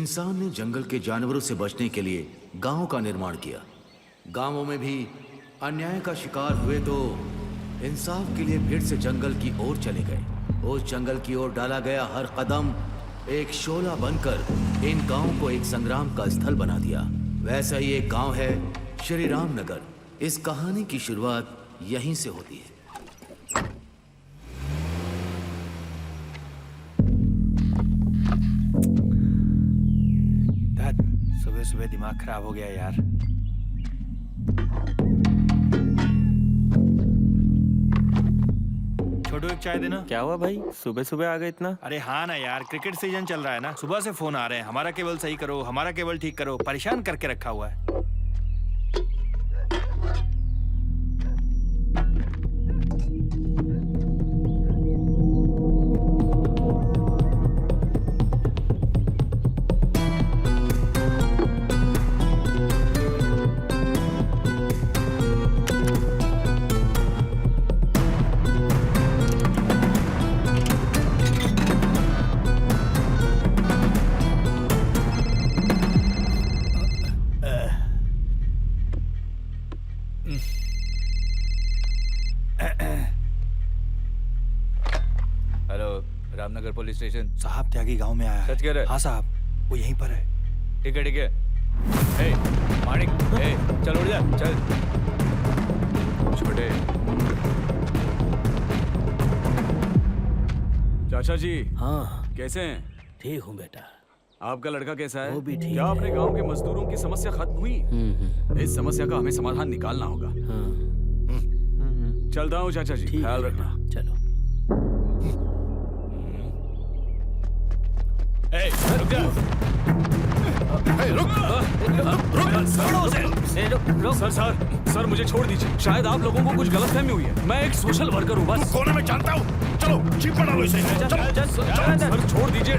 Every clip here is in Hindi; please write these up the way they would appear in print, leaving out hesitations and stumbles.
इंसान ने जंगल के जानवरों से बचने के लिए गांव का निर्माण किया। गांवों में भी अन्याय का शिकार हुए तो इंसाफ के लिए फिर से जंगल की ओर चले गए। उस जंगल की ओर डाला गया हर कदम एक शोला बनकर इन गांवों को एक संग्राम का स्थल बना दिया। वैसा ही एक गांव है श्री राम नगर। इस कहानी की शुरुआत यहीं से होती है। सुबह सुबह दिमाग खराब हो गया यार। छोटू एक चाय देना। क्या हुआ भाई, सुबह सुबह आ गए इतना? अरे हाँ ना यार, क्रिकेट सीजन चल रहा है ना, सुबह से फोन आ रहे हैं, हमारा केबल सही करो, हमारा केबल ठीक करो, परेशान करके रखा हुआ है। Ramnagar police station. साहब त्यागी गांव में आया है। सच कह रहे? हाँ साहब, वो यहीं पर है। ठीक है ठीक है। ए, माणिक, ए, चल उठ जा, चल। छोटे चाचा जी। हाँ कैसे हैं? ठीक हूँ बेटा। आपका लड़का कैसा है? वो भी ठीक क्या है। अपने गांव के मजदूरों की समस्या खत्म हुई? इस समस्या का हमें समाधान निकालना होगा। चलता हूँ चाचा जी, ठीक ख्याल है रखना। बेटा, चलो। रुक जा। सर मुझे छोड़ दीजिए। शायद आप लोगों को कुछ गलतफहमी हुई है। मैं एक सोशल वर्कर हूँ बस। कोने में जानता हूँ। चलो जीप पर डालो इसे। सर छोड़ दीजिए।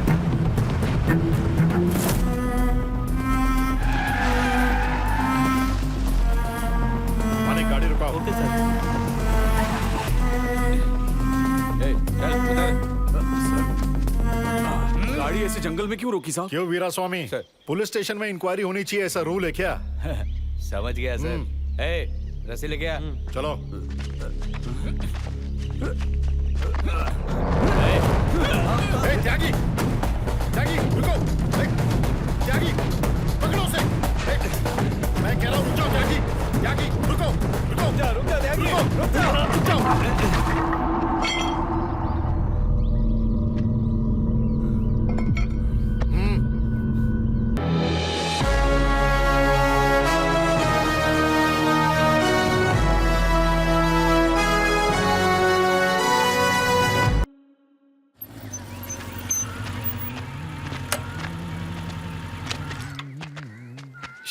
मानिक गाड़ी रुकाओ। Okay sir. ए, चल उधर। गाड़ी ऐसे जंगल में क्यों रोकी साहब? क्यों वीरा स्वामी? सर। पुलिस स्टेशन में इंक्वायरी होनी चाहिए, ऐसा रूल है क्या? समझ गया सर। ए, रस्सी लेके आ। चलो। ए, त्यागी, त्यागी, रुको। ए, त्यागी, पकड़ो उसे। ए, मैं कह रहा हूँ रुक जाओ त्यागी, त्यागी, रुको, रुको। रुक जा त्यागी, रुक जाओ, रुक जाओ।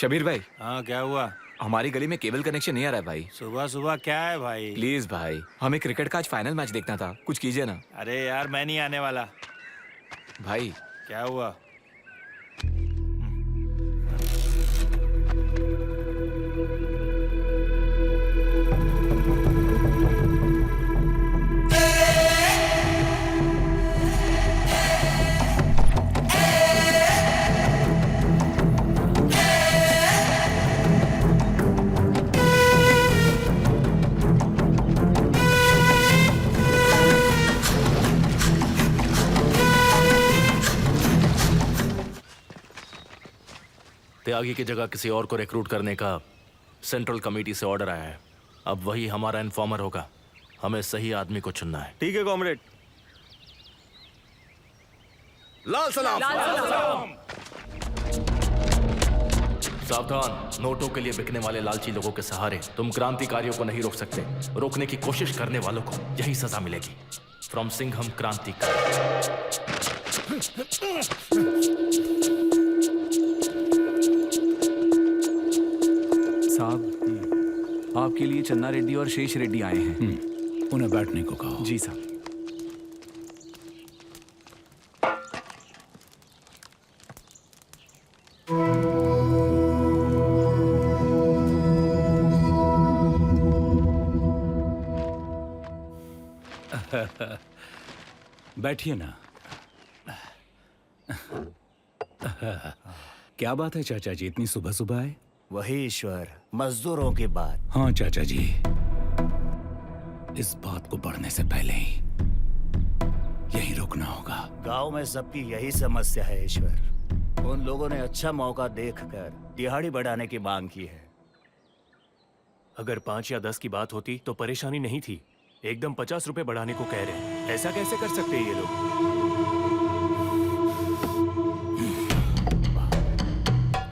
शबीर भाई, हाँ क्या हुआ? हमारी गली में केबल कनेक्शन नहीं आ रहा है भाई। सुबह सुबह क्या है भाई? प्लीज भाई, हमें क्रिकेट का आज फाइनल मैच देखना था, कुछ कीजिए ना। अरे यार मैं नहीं आने वाला। भाई क्या हुआ? त्यागी की जगह किसी और को रिक्रूट करने का सेंट्रल कमेटी से ऑर्डर आया है। अब वही हमारा इन्फॉर्मर होगा। हमें सही आदमी को चुनना है। ठीक है कॉमरेड। लाल सलाम। सावधान, नोटों के लिए बिकने वाले लालची लोगों के सहारे तुम क्रांतिकारियों को नहीं रोक सकते। रोकने की कोशिश करने वालों को यही सजा मिलेगी। फ्रॉम सिंघम क्रांतिकारी। साहब, आपके लिए चन्ना रेड्डी और शेष रेड्डी आए हैं। उन्हें बैठने को कहो। जी साहब। बैठिए ना। क्या बात है चाचा जी, इतनी सुबह सुबह आए? वही ईश्वर, मजदूरों की बात। हाँ चाचा जी, इस बात को बढ़ने से पहले ही यहीं रुकना होगा। गांव में सबकी यही समस्या है ईश्वर। उन लोगों ने अच्छा मौका देखकर दिहाड़ी बढ़ाने की मांग की है। अगर 5 या 10 की बात होती तो परेशानी नहीं थी। एकदम 50 रुपए बढ़ाने को कह रहे हैं। ऐसा कैसे कर सकते हैं ये लोग?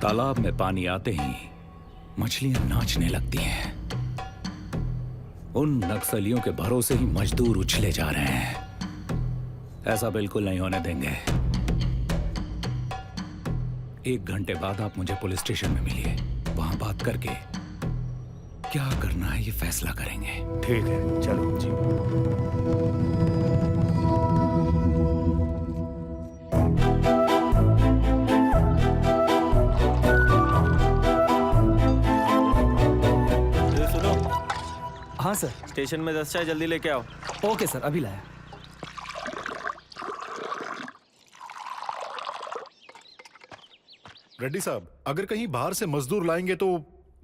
तालाब में पानी आते ही मछलियां नाचने लगती हैं। उन नक्सलियों के भरोसे ही मजदूर उछले जा रहे हैं। ऐसा बिल्कुल नहीं होने देंगे। 1 घंटे बाद आप मुझे पुलिस स्टेशन में मिलिए। वहां बात करके क्या करना है ये फैसला करेंगे। ठीक है, चलो जी। सुनो, हाँ सर। स्टेशन में 10 चाय जल्दी लेके आओ। ओके सर, अभी लाया। रेड्डी साहब, अगर कहीं बाहर से मजदूर लाएंगे तो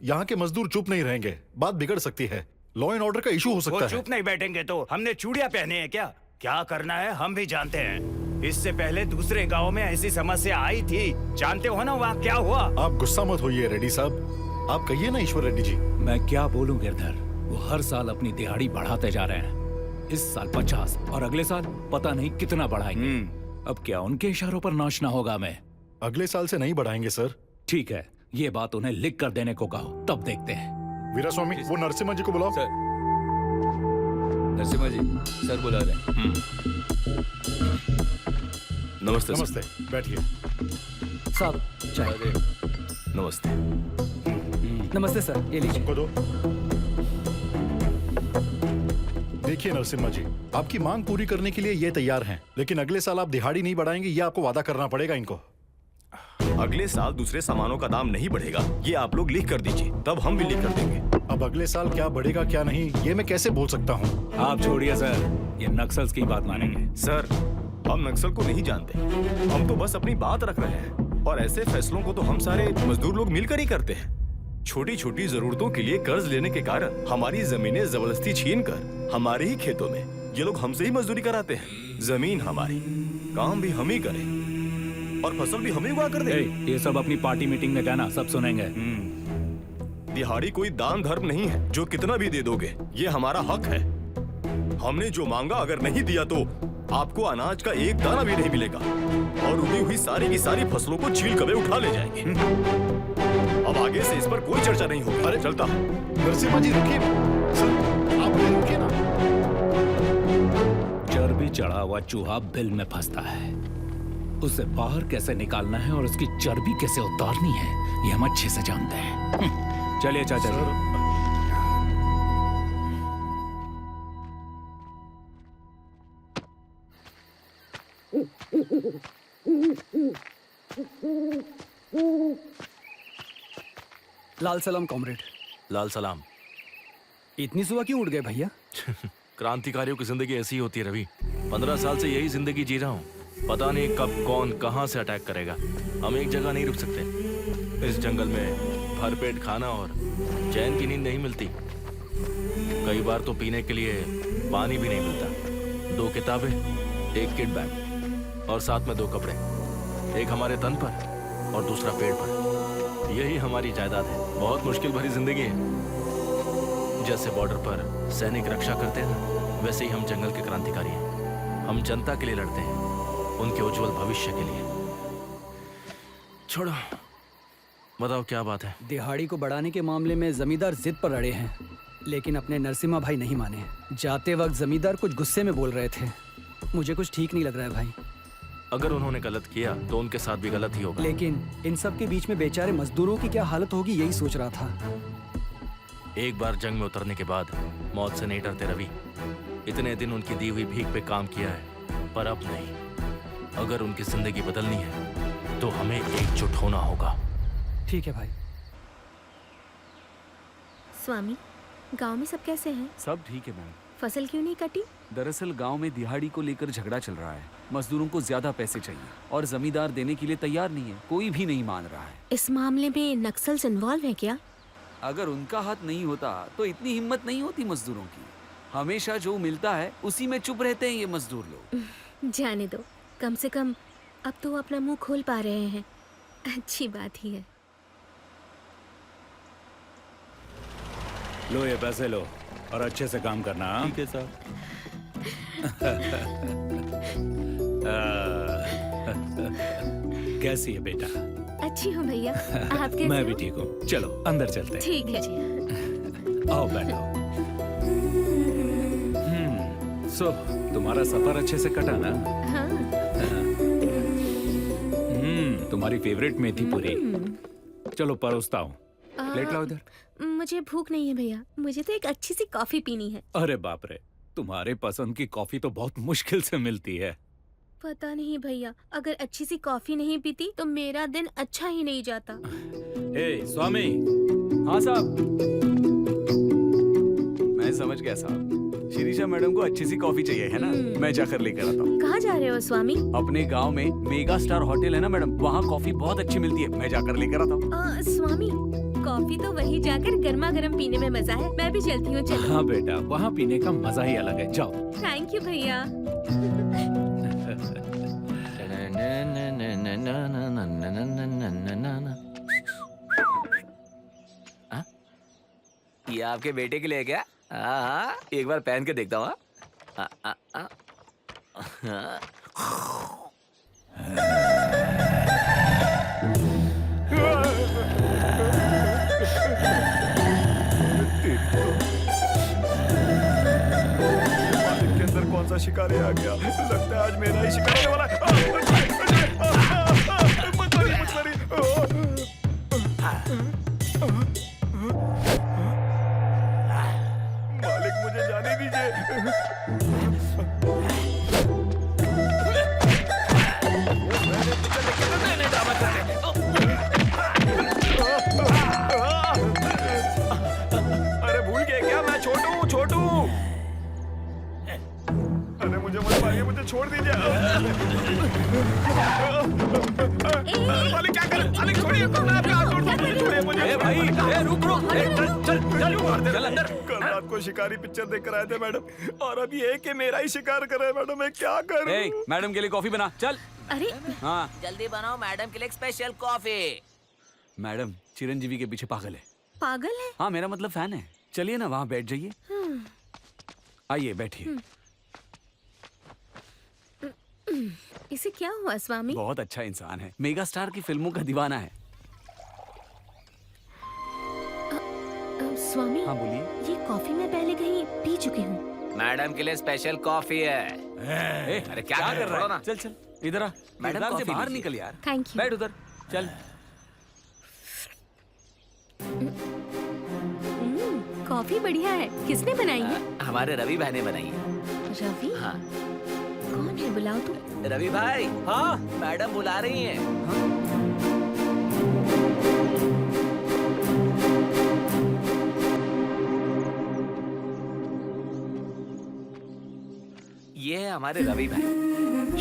यहाँ के मजदूर चुप नहीं रहेंगे, बात बिगड़ सकती है। लॉ एंड ऑर्डर का इशू हो वो सकता है। चुप नहीं बैठेंगे तो हमने चूड़ियां पहने हैं क्या? क्या करना है हम भी जानते हैं। इससे पहले दूसरे गांव में ऐसी समस्या आई थी, जानते हो ना वहाँ क्या हुआ? आप गुस्सा मत होइए रेड्डी साहब, आप कहिए ना ईश्वर रेड्डी जी। मैं क्या बोलूं गिरधर, वो हर साल अपनी दिहाड़ी बढ़ाते जा रहे हैं। इस साल 50 और अगले साल पता नहीं कितना बढ़ाएंगे। अब क्या उनके इशारों पर नाचना होगा? मैं अगले साल से नहीं बढ़ाएंगे सर। ठीक है, ये बात उन्हें लिख कर देने को कहो, तब देखते हैं। वीरा स्वामी, वो नरसिम्हा जी को बुलाओ। सर, नरसिम्हा जी सर बुला रहे हैं। नमस्ते नमस्ते, बैठिए। साहब चाय। नमस्ते। नमस्ते सर, ये लीजिए। सबको दो। देखिए नरसिम्हा जी, आपकी मांग पूरी करने के लिए ये तैयार हैं, लेकिन अगले साल आप दिहाड़ी नहीं बढ़ाएंगे, ये आपको वादा करना पड़ेगा इनको। अगले साल दूसरे सामानों का दाम नहीं बढ़ेगा, ये आप लोग लिख कर दीजिए, तब हम भी लिख कर देंगे। अब अगले साल क्या बढ़ेगा क्या नहीं, ये मैं कैसे बोल सकता हूँ? आप छोड़िए सर, ये नक्सल्स की बात मानेंगे। सर, हम नक्सल को नहीं जानते, हम तो बस अपनी बात रख रहे हैं। और ऐसे फैसलों को तो हम सारे मजदूर लोग मिलकर ही करते हैं। छोटी छोटी जरूरतों के लिए कर्ज लेने के कारण हमारी जमीनें जबरदस्ती छीन कर हमारे ही खेतों में ये लोग हमसे ही मजदूरी कराते हैं। जमीन हमारी, काम भी हम ही करें और फसल भी हम ही उगा कर दें। ये सब अपनी पार्टी मीटिंग में कहना, सब सुनेंगे। दिहाड़ी कोई दान धर्म नहीं है जो कितना भी दे दोगे, ये हमारा हक है। हमने जो मांगा अगर नहीं दिया तो आपको अनाज का एक दाना भी नहीं मिलेगा और उगी हुई सारी की सारी फसलों को छील कबे उठा ले जाएंगे। अब आगे से इस पर कोई चर्चा नहीं होगी। अरे चलता हूं। नरसिम्हा जी रुकिए। सर, आप भी रुकिए ना। चर्बी चढ़ा हुआ चूहा बिल में फंसता है, उसे बाहर कैसे निकालना है और उसकी चर्बी कैसे उतारनी है, ये हम अच्छे से जानते हैं। चलिए चाचा जी। लाल सलाम कॉमरेड। लाल सलाम। इतनी सुबह क्यों उठ गए भैया? क्रांतिकारियों की जिंदगी ऐसी होती है रवि। 15 साल से यही जिंदगी जी रहा हूँ। पता नहीं कब कौन कहाँ से अटैक करेगा। हम एक जगह नहीं रुक सकते। इस जंगल में भरपेट खाना और चैन की नींद नहीं मिलती। कई बार तो पीने के लिए पानी भी नहीं मिलता। 2 किताबें, 1 किट बैग और साथ में 2 कपड़े, एक हमारे तन पर और दूसरा पेट पर। यही हमारी जायदाद है। बहुत मुश्किल भरी जिंदगी है। जैसे बॉर्डर पर सैनिक रक्षा करते हैं, वैसे ही हम जंगल के क्रांतिकारी हैं। हम जनता के लिए लड़ते हैं, उनके उज्जवल भविष्य के लिए। छोड़ो, बताओ क्या बात है? दिहाड़ी को बढ़ाने के मामले में जमींदार जिद पर अड़े हैं, लेकिन अपने नरसिम्हा भाई नहीं माने। जाते वक्त जमींदार कुछ गुस्से में बोल रहे थे। मुझे कुछ ठीक नहीं लग रहा है भाई। अगर उन्होंने गलत किया तो उनके साथ भी गलत ही होगा। लेकिन इन सब के बीच में बेचारे मजदूरों की क्या हालत होगी, यही सोच रहा था। एक बार जंग में उतरने के बाद मौत से नहीं डरते रवि। इतने दिन उनकी दी हुई भीख पे काम किया है, पर अब नहीं। अगर उनकी जिंदगी बदलनी है तो हमें एकजुट होना होगा। ठीक है भाई। स्वामी, गांव में सब कैसे हैं? सब ठीक है मैम। फसल क्यों नहीं कटी? दरअसल गांव में दिहाड़ी को लेकर झगड़ा चल रहा है। मजदूरों को ज्यादा पैसे चाहिए और जमींदार देने के लिए तैयार नहीं है। कोई भी नहीं मान रहा है। इस मामले में नक्सल्स इन्वॉल्व है क्या? अगर उनका हाथ नहीं होता तो इतनी हिम्मत नहीं होती मजदूरों की। हमेशा जो मिलता है उसी में चुप रहते हैं ये मजदूर लोग। जाने दो, कम से कम अब तो वो अपना मुंह खोल पा रहे हैं। अच्छी बात ही है। लो ये पैसे लो और अच्छे से काम करना। हाँ? ठीक है साहब। कैसी है बेटा? अच्छी हूँ भैया, आप कैसे मैं हो? भी ठीक हूँ। चलो अंदर चलते हैं। ठीक है जी। आओ बैठो। सो तुम्हारा सफर अच्छे से कटा ना? हाँ। तुम्हारी फेवरेट मेथी पूरी। चलो परोसता हूँ। प्लेट लाओ इधर। मुझे भूख नहीं है भैया, मुझे तो एक अच्छी सी कॉफी पीनी है। अरे बाप रे, तुम्हारे पसंद की कॉफी तो बहुत मुश्किल से मिलती है। पता नहीं भैया, अगर अच्छी सी कॉफी नहीं पीती तो मेरा दिन अच्छा ही नहीं जाता। ए स्वामी। हाँ साहब, मैं समझ गया साहब। शिरीषा मैडम को अच्छी सी कॉफी चाहिए है ना? मैं जाकर लेकर आता हूँ। कहाँ जा रहे हो स्वामी? अपने गांव में मेगा स्टार होटल है ना मैडम, वहाँ कॉफी बहुत अच्छी मिलती है। मैं जाकर लेकर आता हूँ। स्वामी, कॉफी तो वहीं जाकर गर्मा गर्म पीने में मजा है। मैं भी चलती हूँ। चलो। हाँ बेटा, वहाँ पीने का मजा ही अलग है। जाओ। थैंक यू भैया। ये आपके बेटे के लिए क्या? हाँ, एक बार पहन के देखता हूँ। मालिक के अंदर कौन सा शिकारी आ गया? लगता है आज मेरा ही शिकार होने वाला है। मालिक मुझे जाने दीजिए। अरे भूल गए क्या? मैं छोटू। अरे मुझे मत मारिए, मुझे छोड़ दीजिए। मालिक क्या कर? मालिक छोड़िए, मैं आपका हाथ तोड़ दूंगा। छोड़िए मुझे। भाई, रुक। चल अंदर। कल रात को शिकारी पिक्चर देख कर आए थे मैडम, और अब ये कि मेरा ही शिकार कर रहे हैं मैडम। मैं क्या करूं? मैडम के लिए कॉफी बना। चल। अरे हाँ जल्दी बनाओ मैडम के लिए स्पेशल कॉफी। मैडम चिरंजीवी के पीछे पागल है। पागल है? हाँ, मेरा मतलब फैन है। चलिए ना, वहाँ बैठ जाइए। आइए बैठिए। इसे क्या हुआ स्वामी? बहुत अच्छा इंसान है, मेगा स्टार की फिल्मों का दीवाना है। स्वामी। हाँ बोलिए। ये कॉफी मैं पहले कहीं पी चुकी हूँ। मैडम के लिए स्पेशल कॉफी है। अरे क्या कर रहा है? चल इधर आ। मैडम, मैडम से कॉफी बाहर लीजिए। निकल यार। Thank you. बैठ उधर। चल। कॉफी बढ़िया है। किसने बनाई है? हमारे रवि भाई ने बनाई है। रवि? हाँ। कौन है? बुलाओ तो। रवि भाई। हाँ, मैडम बुला रही हैं। ये है हमारे रवि भाई।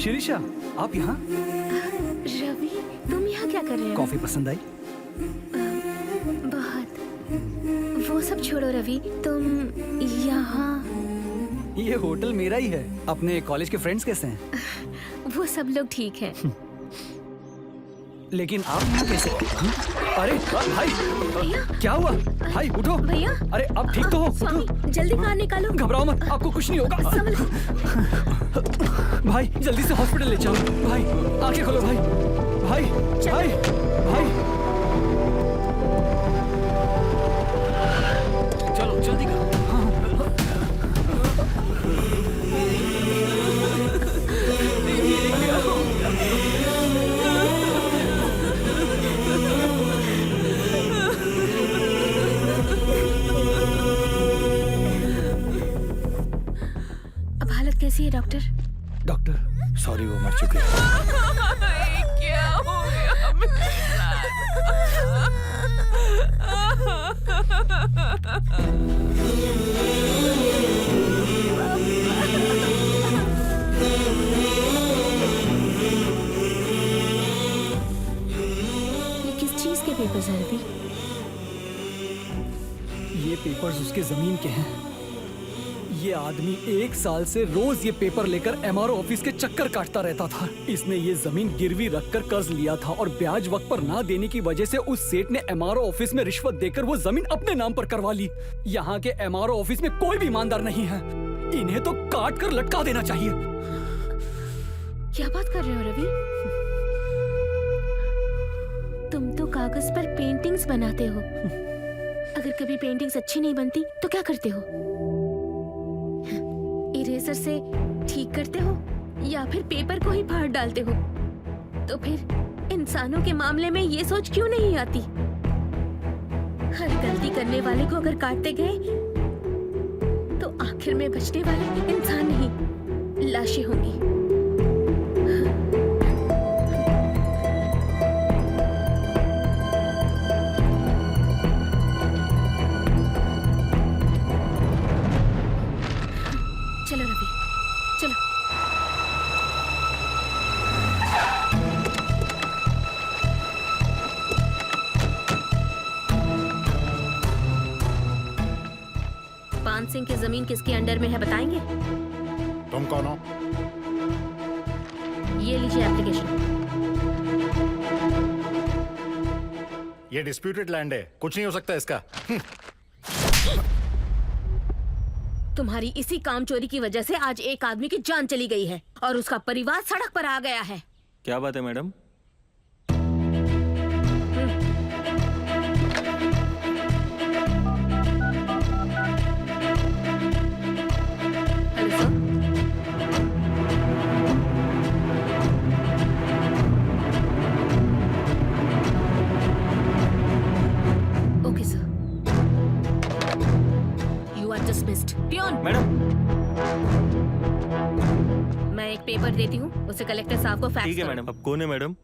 शिरीषा, आप यहाँ? रवि, तुम यहाँ क्या कर रहे हो? कॉफी पसंद आई? बहुत। वो सब छोड़ो रवि, तुम यहाँ? ये होटल मेरा ही है। अपने कॉलेज के फ्रेंड्स कैसे हैं? वो सब लोग ठीक हैं। लेकिन आप यहाँ कैसे? अरे भाई, क्या हुआ? भाई उठो। भैया। अरे आप ठीक तो हो? स्वामी, जल्दी बाहर निकालो। घबराओ मत, आपको कुछ नहीं होगा। भाई जल्दी से हॉस्पिटल ले जाओ। भाई आंखें खोलो। भाई भाई भाई भाई, चलो जल्दी करो। अब हालत कैसी है डॉक्टर? डॉक्टर सॉरी, वो मर चुके हैं। क्या हो गया? उसके जमीन के हैं। ये आदमी 1 साल से रोज ये पेपर लेकर एमआरओ ऑफिस के चक्कर काटता रहता था। इसने ये जमीन गिरवी रखकर कर्ज लिया था और ब्याज वक्त पर ना देने की वजह से उस सेठ ने एमआरओ ऑफिस में रिश्वत देकर वो जमीन अपने नाम पर करवा ली। यहाँ के एमआरओ ऑफिस में कोई भी ईमानदार नहीं है। इन्हें तो काट कर लटका देना चाहिए। क्या बात कर रहे हो रवि? तुम तो कागज पर पेंटिंग्स बनाते हो। अगर कभी पेंटिंग्स अच्छी नहीं बनती तो क्या करते हो? इरेजर से ठीक करते हो या फिर पेपर को ही फाड़ डालते हो? तो फिर इंसानों के मामले में ये सोच क्यों नहीं आती? हर गलती करने वाले को अगर काटते गए तो आखिर में बचने वाले इंसान नहीं, लाशें होंगी। चलो रवि, चलो। पान सिंह की जमीन किसके अंडर में है बताएंगे? तुम कौन हो? ये लीजिए एप्लीकेशन। ये डिस्प्यूटेड लैंड है, कुछ नहीं हो सकता इसका। तुम्हारी इसी काम चोरी की वजह से आज एक आदमी की जान चली गई है और उसका परिवार सड़क पर आ गया है। क्या बात है madam? Hello sir. Okay sir. You are dismissed. Peon, madam, मैं एक पेपर देती हूँ, उसे कलेक्टर साहब को फैक्स ठीक है करो। मैडम। अब कौन है मैडम?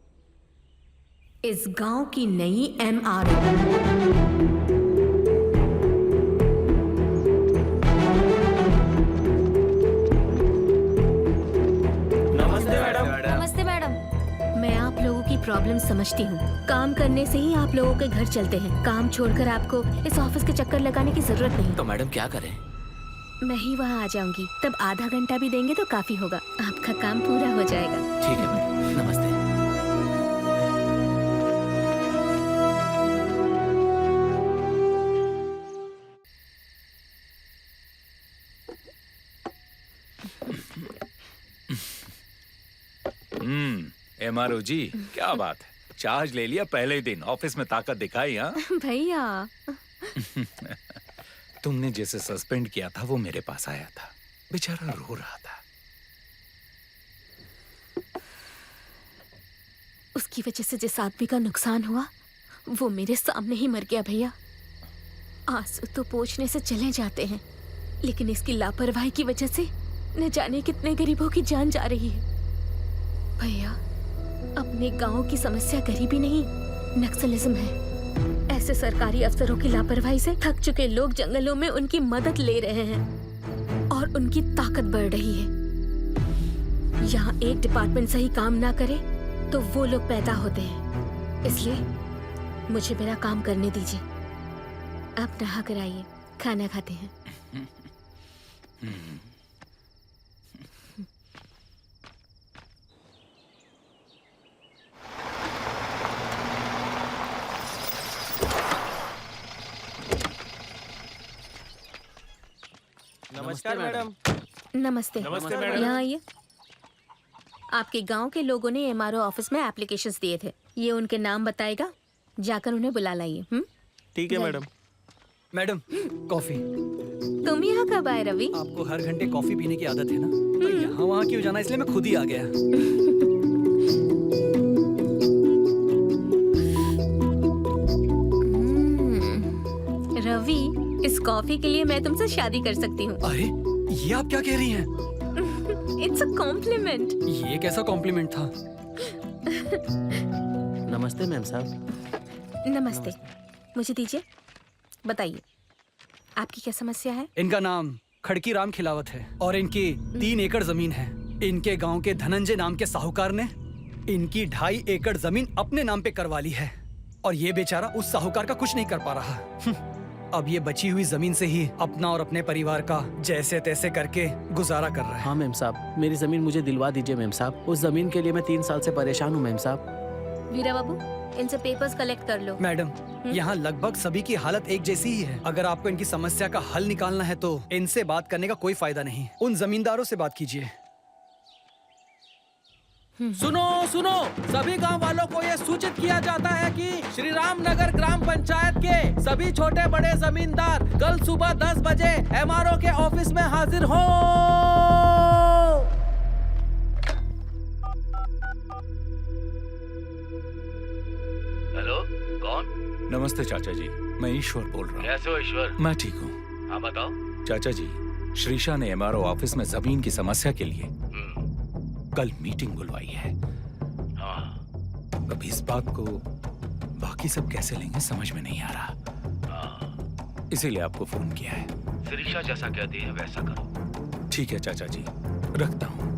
इस गांव की नई एमआरओ। नमस्ते मैडम। नमस्ते मैडम। मैं आप लोगों की प्रॉब्लम समझती हूँ। काम करने से ही आप लोगों के घर चलते हैं। काम छोड़कर आपको इस ऑफिस के चक्कर लगाने की जरूरत नहीं। तो मैडम क्या करें? मैं ही वहाँ आ जाऊंगी, तब आधा घंटा भी देंगे तो काफी होगा। आपका काम पूरा हो जाएगा। ठीक है मैडम, नमस्ते। एमआरओ जी, क्या बात है, चार्ज ले लिया पहले ही दिन, ऑफिस में ताकत दिखाई। हाँ भैया, तुमने जैसे सस्पेंड किया था वो मेरे पास आया था, बेचारा रो रहा था। उसकी वजह से जिस आदमी का नुकसान हुआ वो मेरे सामने ही मर गया भैया। आंसू तो पोंछने से चले जाते हैं, लेकिन इसकी लापरवाही की वजह से न जाने कितने गरीबों की जान जा रही है। भैया, अपने गांव की समस्या गरीबी नहीं, नक्सलिज्म है। ऐसे सरकारी अफसरों की लापरवाही से थक चुके लोग जंगलों में उनकी मदद ले रहे हैं और उनकी ताकत बढ़ रही है। यहाँ एक डिपार्टमेंट सही काम ना करे तो वो लोग पैदा होते हैं। इसलिए मुझे मेरा काम करने दीजिए। आप नहा कर आइए, खाना खाते हैं। नमस्कार मैडम। नमस्ते। नमस्ते मैडम। यहाँ आइए। आपके गांव के लोगों ने एमआरओ ऑफिस में एप्लीकेशंस दिए थे। ये उनके नाम बताएगा, जाकर उन्हें बुला लाइए। ठीक है मैडम। Madam, coffee. तुम यहाँ कब आए रवि? आपको हर घंटे कॉफी पीने की आदत है ना, तो यहाँ वहाँ क्यों जाना, इसलिए मैं खुद ही आ गया। रवि, इस कॉफी के लिए मैं तुमसे शादी कर सकती हूँ। अरे, ये आप क्या कह रही हैं? It's a compliment. ये कैसा कॉम्प्लीमेंट था? नमस्ते मैम साहब। नमस्ते। मुझे दीजिए, बताइए आपकी क्या समस्या है? इनका नाम खड़की राम खिलावत है और इनकी 3 एकड़ जमीन है। इनके गांव के धनंजय नाम के साहूकार ने इनकी 2.5 एकड़ जमीन अपने नाम पे करवा ली है और ये बेचारा उस साहूकार का कुछ नहीं कर पा रहा। अब ये बची हुई जमीन से ही अपना और अपने परिवार का जैसे तैसे करके गुजारा कर रहा है। हाँ मेम साहब, मेरी जमीन मुझे दिलवा दीजिए मेम साहब। उस जमीन के लिए मैं 3 साल से परेशान हूँ मेम साहब। वीरा बाबू, इनसे पेपर्स कलेक्ट कर लो। मैडम, यहाँ लगभग सभी की हालत एक जैसी ही है। अगर आपको इनकी समस्या का हल निकालना है तो इनसे बात करने का कोई फायदा नहीं। उन जमींदारों से बात कीजिए। सुनो सुनो, सभी गांव वालों को ये सूचित किया जाता है कि श्री राम नगर ग्राम पंचायत के सभी छोटे बड़े जमींदार कल सुबह 10 बजे एमआरओ के ऑफिस में हाजिर हो। हेलो, कौन? नमस्ते चाचा जी, मैं ईश्वर बोल रहा हूँ। कैसे हो ईश्वर? मैं ठीक हूँ। हाँ बताओ। चाचा जी, श्रीशा ने एमआरओ ऑफिस में जमीन की समस्या के लिए कल मीटिंग बुलवाई है। अब इस बात को बाकी सब कैसे लेंगे समझ में नहीं आ रहा, इसीलिए आपको फोन किया है। शिरीषा जैसा कहती है वैसा करो। ठीक है चाचा जी, रखता हूँ।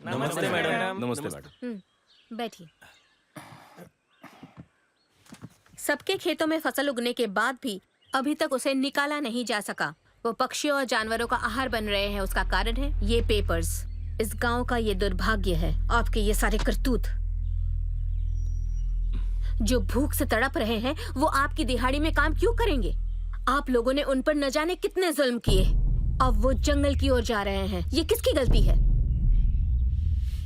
नमस्ते मैडम। नमस्ते मैडम। बैठिए। सबके खेतों में फसल उगने के बाद भी अभी तक उसे निकाला नहीं जा सका। वो पक्षियों और जानवरों का आहार बन रहे हैं। उसका कारण है ये पेपर्स। इस गांव का ये दुर्भाग्य है, आपके ये सारे करतूत। जो भूख से तड़प रहे हैं वो आपकी दिहाड़ी में काम क्यों करेंगे? आप लोगों ने उन पर न जाने कितने जुल्म किए। अब वो जंगल की ओर जा रहे हैं। ये किसकी गलती है?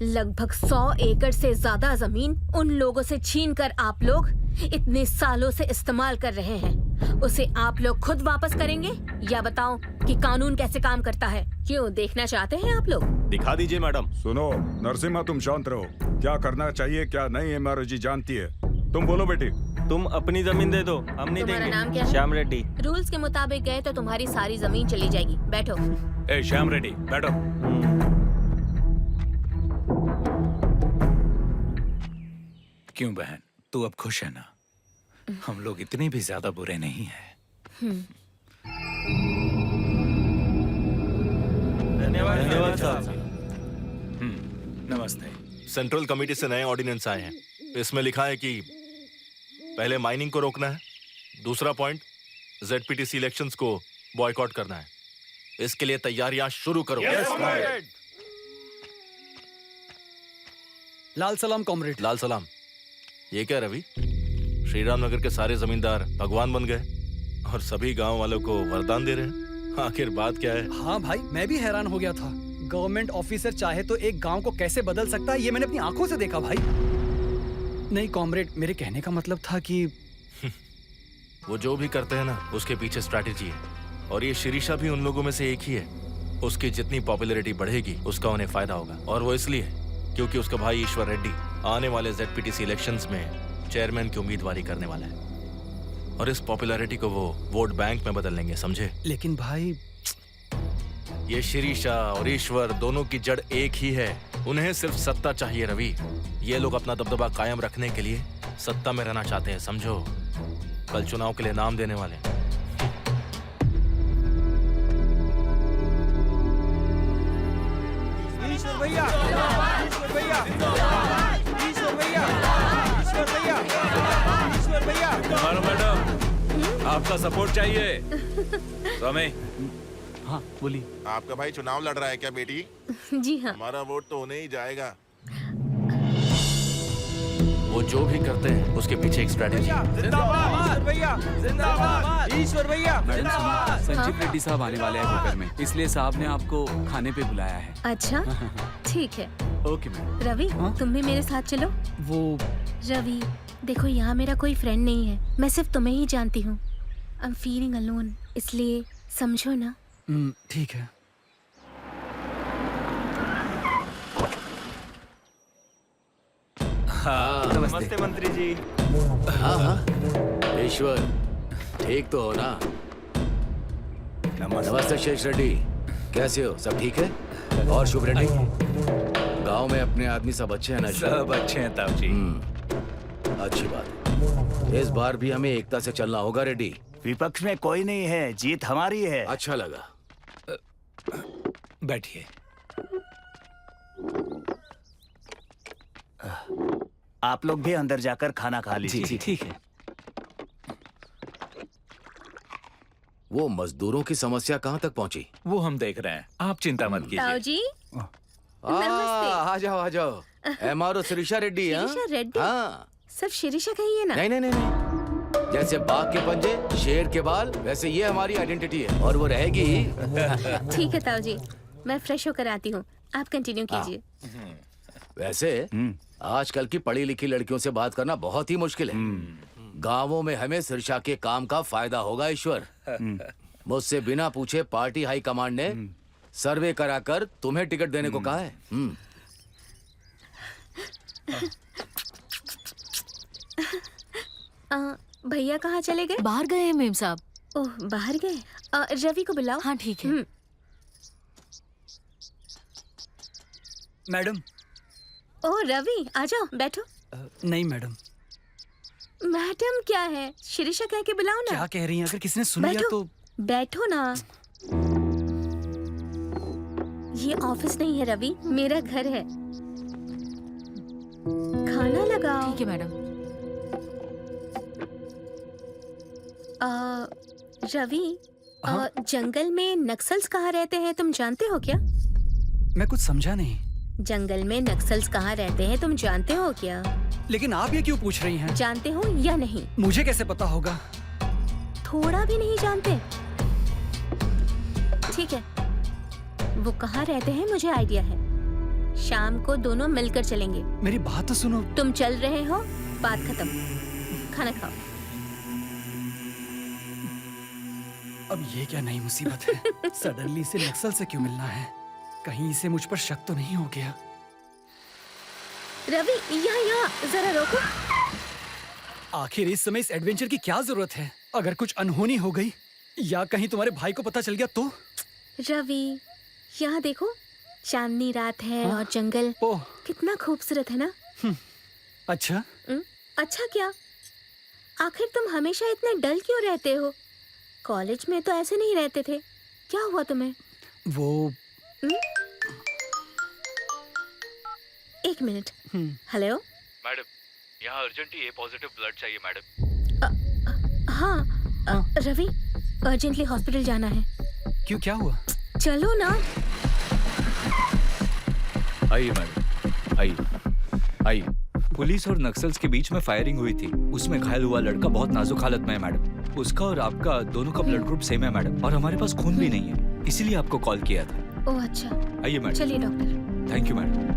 लगभग 100 एकड़ से ज्यादा जमीन उन लोगों से छीनकर आप लोग इतने सालों से इस्तेमाल कर रहे हैं। उसे आप लोग खुद वापस करेंगे या बताओ कि कानून कैसे काम करता है? क्यों, देखना चाहते हैं आप लोग? दिखा दीजिए मैडम। सुनो नरसिम्हा, तुम शांत रहो। क्या करना चाहिए क्या नहीं एमआरओ जी जानती है। तुम बोलो बेटी। तुम अपनी जमीन दे दो, हम नहीं तुम्हारा देंगे। नाम क्या है? श्याम रेड्डी। रूल्स के मुताबिक गए तो तुम्हारी सारी जमीन चली जाएगी। बैठो। ए श्याम रेड्डी, बैठो। क्यों बहन, तू अब खुश है ना? हम लोग इतने भी ज्यादा बुरे नहीं हैं। धन्यवाद साहब। नमस्ते। सेंट्रल कमेटी से नए ऑर्डिनेंस आए हैं। इसमें लिखा है कि पहले माइनिंग को रोकना है, दूसरा पॉइंट जेडपीटीसी इलेक्शंस को बॉयकॉट करना है। इसके लिए तैयारियां शुरू करो। लाल सलाम कॉमरेड। लाल सलाम। ये क्या रवि, श्री राम नगर के सारे जमींदार भगवान बन गए और सभी गांव वालों को वरदान दे रहे हैं। आखिर बात क्या है? हाँ भाई, मैं भी हैरान हो गया था। गवर्नमेंट ऑफिसर चाहे तो एक गांव को कैसे बदल सकता है ये मैंने अपनी आंखों से देखा भाई। नहीं कॉमरेड, मेरे कहने का मतलब था कि वो जो भी करते हैं ना, उसके पीछे स्ट्रैटेजी है। और ये शिरीषा भी उन लोगों में से एक ही है। उसकी जितनी पॉपुलैरिटी बढ़ेगी उसका उन्हें फायदा होगा। और वो इसलिए क्योंकि उसका भाई ईश्वर रेड्डी आने वाले जेडपीटीसी इलेक्शंस में चेयरमैन की उम्मीदवारी करने वाला है। और इस पॉपुलैरिटी को वो वोट बैंक में बदल लेंगे, समझे? लेकिन भाई, ये शिरीषा और ईश्वर दोनों की जड़ एक ही है। उन्हें सिर्फ सत्ता चाहिए रवि। ये लोग अपना दबदबा कायम रखने के लिए सत्ता में रहना चाहते हैं, समझो? कल चुनाव के लिए नाम देने वाले। ईश्वर भैया, ईश्वर भैया, ईश्वर भैया, ईश्वर भैया, ईश्वर भैया। हमारा मैडम, आपका सपोर्ट चाहिए। स्वामी। हाँ बोली। आपका भाई चुनाव लड़ रहा है क्या बेटी? जी हाँ। हमारा वोट तो उन्हें ही जाएगा। वो जो भी करते हैं उसके पीछे एक स्ट्रैटेजी है। जिंदाबाद भैया, जिंदाबाद ईश्वर भैया। मैडम सुनिए, संजीव रेड्डी साहब आने वाले हैं दोपहर में, इसलिए साहब ने आपको खाने पे बुलाया है। अच्छा ठीक है। Okay madam. रवि, तुम भी मेरे साथ चलो। वो रवि देखो, यहाँ मेरा कोई फ्रेंड नहीं है। मैं सिर्फ तुम्हें ही जानती हूँ। आई एम फीलिंग अलोन, इसलिए समझो ना। ठीक है। नमस्ते मंत्री जी। हाँ ईश्वर, ठीक तो हो ना? नमस्ते शेष रेड्डी, कैसे हो? सब ठीक है? और शुभ रेड्डी, गांव में अपने आदमी सब अच्छे हैं ना? सब अच्छे हैं ताऊ जी। अच्छी बात है। इस बार भी हमें एकता से चलना होगा रेड्डी। विपक्ष में कोई नहीं है, जीत हमारी है। अच्छा लगा। बैठिए। आप लोग भी अंदर जाकर खाना खा लीजिए। जी ठीक है। वो मजदूरों की समस्या कहाँ तक पहुंची? वो हम देख रहे हैं, आप चिंता मत कीजिए। ताऊ जी आ जाओ आ जाओ। एमआरओ शिरीषा रेड्डी। हाँ? शिरीषा रेड्डी? हाँ। सब शिरीषा का ही है ना? नहीं नहीं नहीं नहीं, जैसे बाघ के पंजे, शेर के बाल, वैसे ये हमारी आइडेंटिटी है और वो रहेगी ही। ठीक है ताऊ जी, मैं फ्रेश होकर आती हूँ, आप कंटिन्यू कीजिए। वैसे आजकल की पढ़ी लिखी लड़कियों से बात करना बहुत ही मुश्किल है। गांवों में हमें शिरीषा के काम का फायदा होगा। ईश्वर, मुझसे बिना पूछे पार्टी हाई कमांड ने सर्वे कराकर तुम्हें टिकट देने को कहा है। भैया कहाँ चले गए? बाहर गए हैं मेम साहब। ओह, बाहर गए। रवि को बुलाओ। हाँ ठीक है। मैडम। ओह रवि, आ जाओ, बैठो। नहीं मैडम। मैडम क्या है, शिरीषा कह के बुलाओ ना। क्या कह रही हैं? अगर किसी ने सुन लिया तो। बैठो ना। ये ऑफिस नहीं है रवि, मेरा घर है। खाना लगाओ। ठीक है मैडम। रवि, जंगल में नक्सल्स कहाँ रहते हैं तुम जानते हो क्या? मैं कुछ समझा नहीं। जंगल में नक्सल्स कहाँ रहते हैं तुम जानते हो क्या? लेकिन आप ये क्यों पूछ रही हैं? जानते हो या नहीं? मुझे कैसे पता होगा? थोड़ा भी नहीं जानते? ठीक है, वो कहाँ रहते हैं मुझे आइडिया है। शाम को दोनों मिलकर चलेंगे। मेरी बात तो सुनो। तुम चल रहे हो, बात खत्म, खाना खाओ। अब ये क्या नई मुसीबत है? सडनली से नक्सल से क्यों मिलना है? कहीं इसे मुझ पर शक तो नहीं हो गया? रवि, यहाँ जरा रोको। आखिर इस समय इस एडवेंचर की क्या जरूरत है? अगर कुछ अनहोनी हो गई या कहीं तुम्हारे भाई को पता चल गया तो? रवि, यहाँ देखो, चांदनी रात है और जंगल कितना खूबसूरत है ना? अच्छा। अच्छा क्या? आखिर तुम हमेशा इतने डल क्यों रहते हो? कॉलेज में तो ऐसे नहीं रहते थे, क्या हुआ तुम्हें? वो एक मिनट। हेलो मैडम, यहाँ अर्जेंटली ए पॉजिटिव ब्लड चाहिए मैडम। हाँ, रवि, अर्जेंटली हॉस्पिटल जाना है। क्यों, क्या हुआ? चलो ना। आइए मैडम, आइए आइए। पुलिस और नक्सल्स के बीच में फायरिंग हुई थी, उसमें घायल हुआ लड़का बहुत नाजुक हालत में है मैडम। उसका और आपका दोनों का ब्लड ग्रुप सेम है मैडम, और हमारे पास खून भी नहीं है, इसीलिए आपको कॉल किया था। ओह अच्छा। आइए मैडम। चलिए doctor. Thank you madam.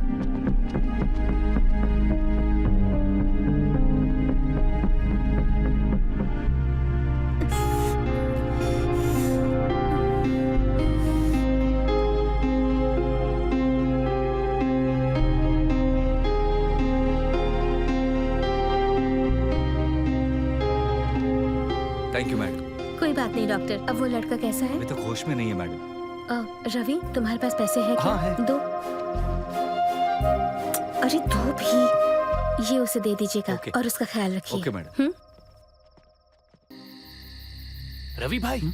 Thank you madam. कोई बात नहीं डॉक्टर। अब वो लड़का कैसा है? अभी तो होश में नहीं है मैडम। रवि, तुम्हारे पास पैसे हैं क्या? हाँ है। दो। अरे दो भी। ये उसे दे दीजिएगा और उसका ख्याल रखिए। Okay madam. रवि भाई,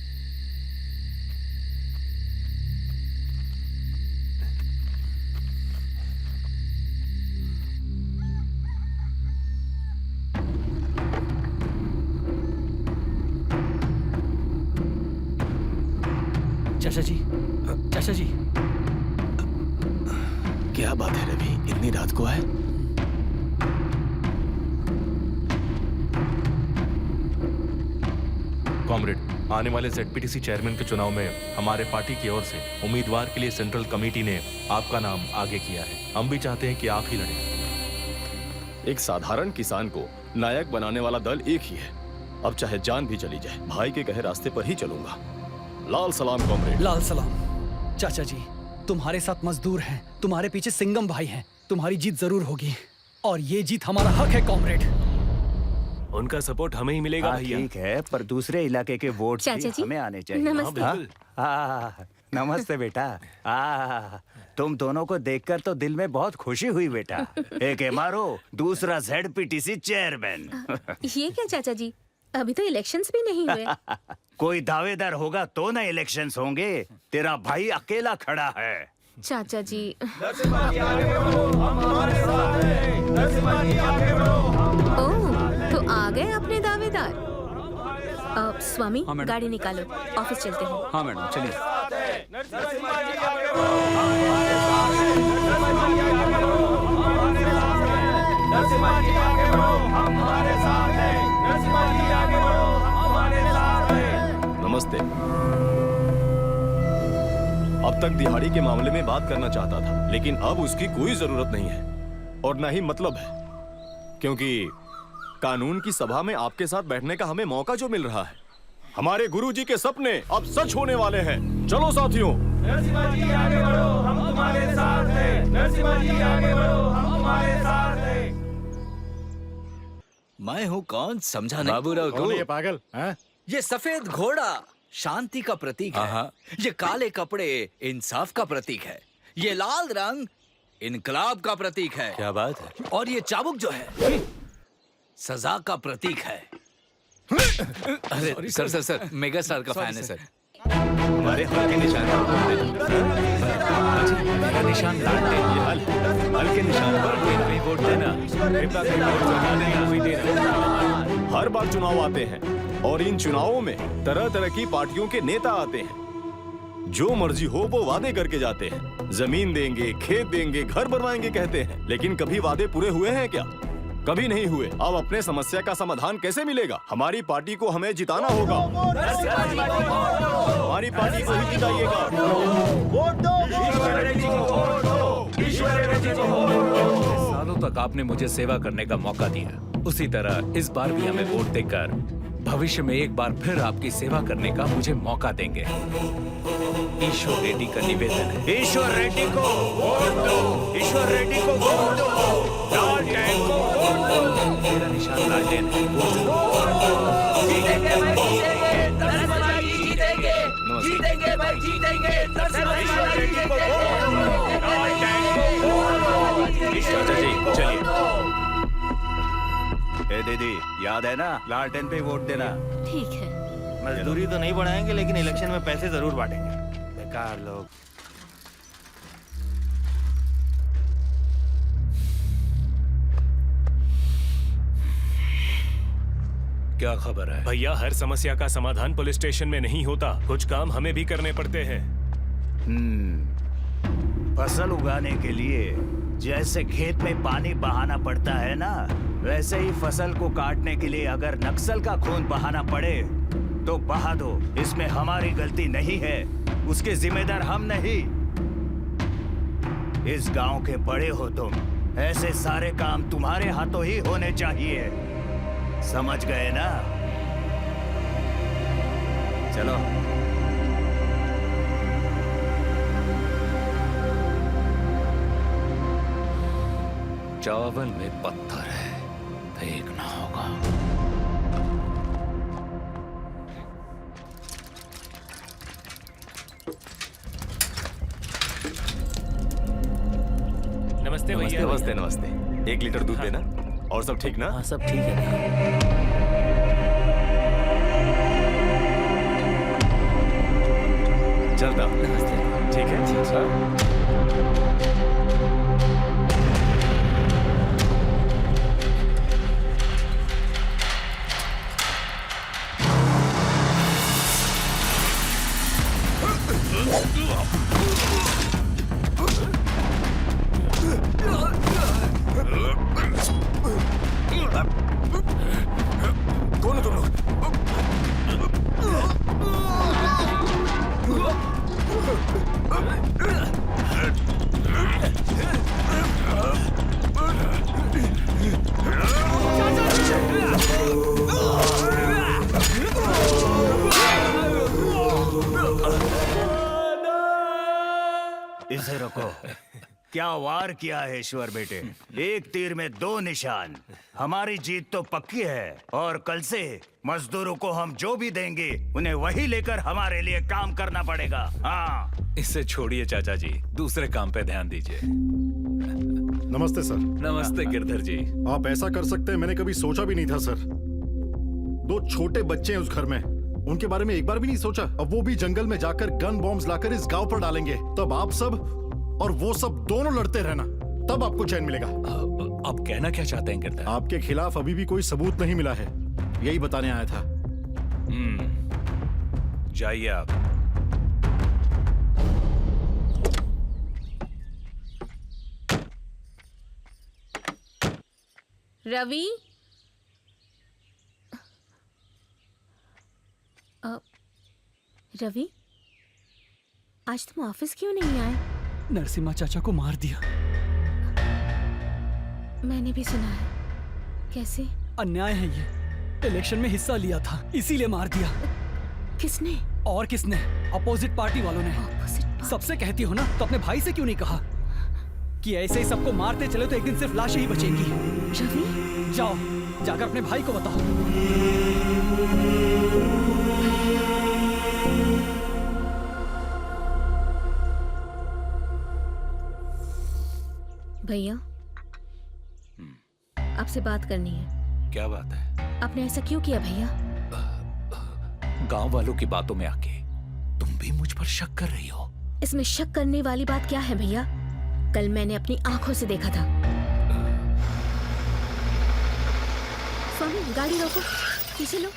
चाचा जी, चाचा जी। क्या बात है रवि, इतनी रात को आए? कॉमरेड, आने वाले ZPTC चेयरमैन के चुनाव में हमारे पार्टी की ओर से उम्मीदवार के लिए सेंट्रल कमेटी ने आपका नाम आगे किया है। हम भी चाहते हैं कि आप ही लड़ें। एक साधारण किसान को नायक बनाने वाला दल एक ही है। अब चाहे जान भी चली जाए, भाई के कहे रास्ते पर ही चलूंगा। लाल सलाम कॉमरेड। लाल सलाम। चाचा जी, तुम्हारे साथ मजदूर हैं, तुम्हारे पीछे सिंगम भाई हैं, तुम्हारी जीत जरूर होगी और ये जीत हमारा हक है कॉमरेड। उनका सपोर्ट हमें ही मिलेगा भैया। ठीक है, पर दूसरे इलाके के वोट चाचा जी, हमें आने चाहिए। नमस्ते। नमस्ते बेटा। तुम दोनों को देखकर तो दिल में बहुत खुशी हुई बेटा। एक MRO, दूसरा ZPTC चेयरमैन। ये क्या चाचा जी, अभी तो इलेक्शंस भी नहीं हुए। कोई दावेदार होगा तो ना इलेक्शंस होंगे। तेरा भाई अकेला खड़ा है। चाचा जी, ओह, तो आ गए अपने दावेदार। स्वामी, गाड़ी निकालो, ऑफिस चलते हैं। हाँ मैडम, चलिए। नमस्ते। अब तक दिहाड़ी के मामले में बात करना चाहता था, लेकिन अब उसकी कोई जरूरत नहीं है और न ही मतलब है, क्योंकि कानून की सभा में आपके साथ बैठने का हमें मौका जो मिल रहा है, हमारे गुरुजी के सपने अब सच होने वाले हैं। चलो साथियों, नरसिम्हा जी आगे बढ़ो, हम तुम्हारे साथ हैं। नरसिम्हा जी आगे बढ़ो, हम तुम्हारे साथ हैं। मैं हूँ कौन, समझा नहीं? बाबूराव कौन है ये पागल? ये सफेद घोड़ा शांति का प्रतीक है। ये काले कपड़े इंसाफ का प्रतीक है। ये लाल रंग इनकलाब का प्रतीक है। क्या बात है? और ये चाबुक जो है सजा का प्रतीक है। अरे सर मेगा स्टार का फैन है सर। हमारे हल के निशान मेरा निशान लालटेन, ये हल के निशान लालटेन पे वोट देना। हर बार चुनाव आते हैं और इन चुनावों में तरह तरह की पार्टियों के नेता आते हैं। जो मर्जी हो वो वादे करके जाते हैं। जमीन देंगे, खेत देंगे, घर बनवाएंगे कहते हैं, लेकिन कभी वादे पूरे हुए हैं क्या? कभी नहीं हुए। अब अपने समस्या का समाधान कैसे मिलेगा? हमारी पार्टी को हमें जिताना होगा। हमारी पार्टी को ही जिताइएगा। सालों तक आपने मुझे सेवा करने का मौका दिया, उसी तरह इस बार भी हमें वोट देकर भविष्य में एक बार फिर आपकी सेवा करने का मुझे मौका देंगे। ईश्वर रेड्डी का निवेदन है। ईश्वर रेड्डी को वोट दो, ईश्वर रेड्डी को वोट दो, लालटेन को वोट दो। मेरा निशान लालटेन है। जीतेंगे भाई, जीतेंगे। नरसिम्हा जी जीतेंगे, जीतेंगे भाई, जीतेंगे। नरसिम्हा जी जीतेंगे। चाचा जी चलिए। ए दीदी, याद है ना, लालटेन पे वोट देना। ठीक है। मजदूरी तो नहीं बढ़ाएंगे, लेकिन इलेक्शन में पैसे जरूर बांटेंगे। बेकार लोग। क्या खबर है? भैया, हर समस्या का समाधान पुलिस स्टेशन में नहीं होता, कुछ काम हमें भी करने पड़ते हैं। फसल उगाने के लिए जैसे खेत में पानी बहाना पड़ता है ना, वैसे ही फसल को काटने के लिए अगर नक्सल का खून बहाना पड़े तो बहा दो। इसमें हमारी गलती नहीं है, उसके जिम्मेदार हम नहीं। इस गांव के बड़े हो तुम, ऐसे सारे काम तुम्हारे हाथों ही होने चाहिए। समझ गए ना? चलो। चावल में पत्थर है, फेंकना होगा। नमस्ते भैया। नमस्ते नमस्ते। 1 लीटर दूध देना। और सब ठीक ना? हाँ, सब ठीक है। चलता। नमस्ते। ठीक है। कौन हो तुम लोग? इसे रोको। क्या वार किया है ईश्वर बेटे, एक तीर में 2 निशान। हमारी जीत तो पक्की है और कल से मजदूरों को हम जो भी देंगे उन्हें वही लेकर हमारे लिए काम करना पड़ेगा। हाँ, इसे छोड़िए चाचा जी, दूसरे काम पे ध्यान दीजिए। नमस्ते सर। नमस्ते गिरधर जी। आप ऐसा कर सकते हैं, मैंने कभी सोचा भी नहीं था सर। 2 छोटे बच्चे हैं उस घर में, उनके बारे में एक बार भी नहीं सोचा। अब वो भी जंगल में जाकर गन बॉम्ब्स लाकर इस गांव पर डालेंगे, तब आप सब और वो सब दोनों लड़ते रहना। तब आपको चैन मिलेगा। अब कहना क्या चाहते हैं किरदार? आपके खिलाफ अभी भी कोई सबूत नहीं मिला है, यही बताने आया था। जाइए आप। रवि, रवि, आज तुम ऑफिस क्यों नहीं आए? नरसिम्हा चाचा को मार दिया। मैंने भी सुना है। कैसे? अन्याय है ये। इलेक्शन में हिस्सा लिया था, इसीलिए मार दिया। किसने? और किसने? अपोजिट पार्टी वालों ने। सबसे कहती हो ना, तो अपने भाई से क्यों नहीं कहा कि ऐसे ही सबको मारते चले तो एक दिन सिर्फ लाशें ही बचेंगी? रवि, जाओ, जाकर अपने भाई को बताओ। भैया, आपसे बात करनी है। क्या बात है? आपने ऐसा क्यों किया भैया? गांव वालों की बातों में आके तुम भी मुझ पर शक कर रही हो? इसमें शक करने वाली बात क्या है भैया? कल मैंने अपनी आंखों से देखा था। स्वामी, गाड़ी रोको, पीछे लो।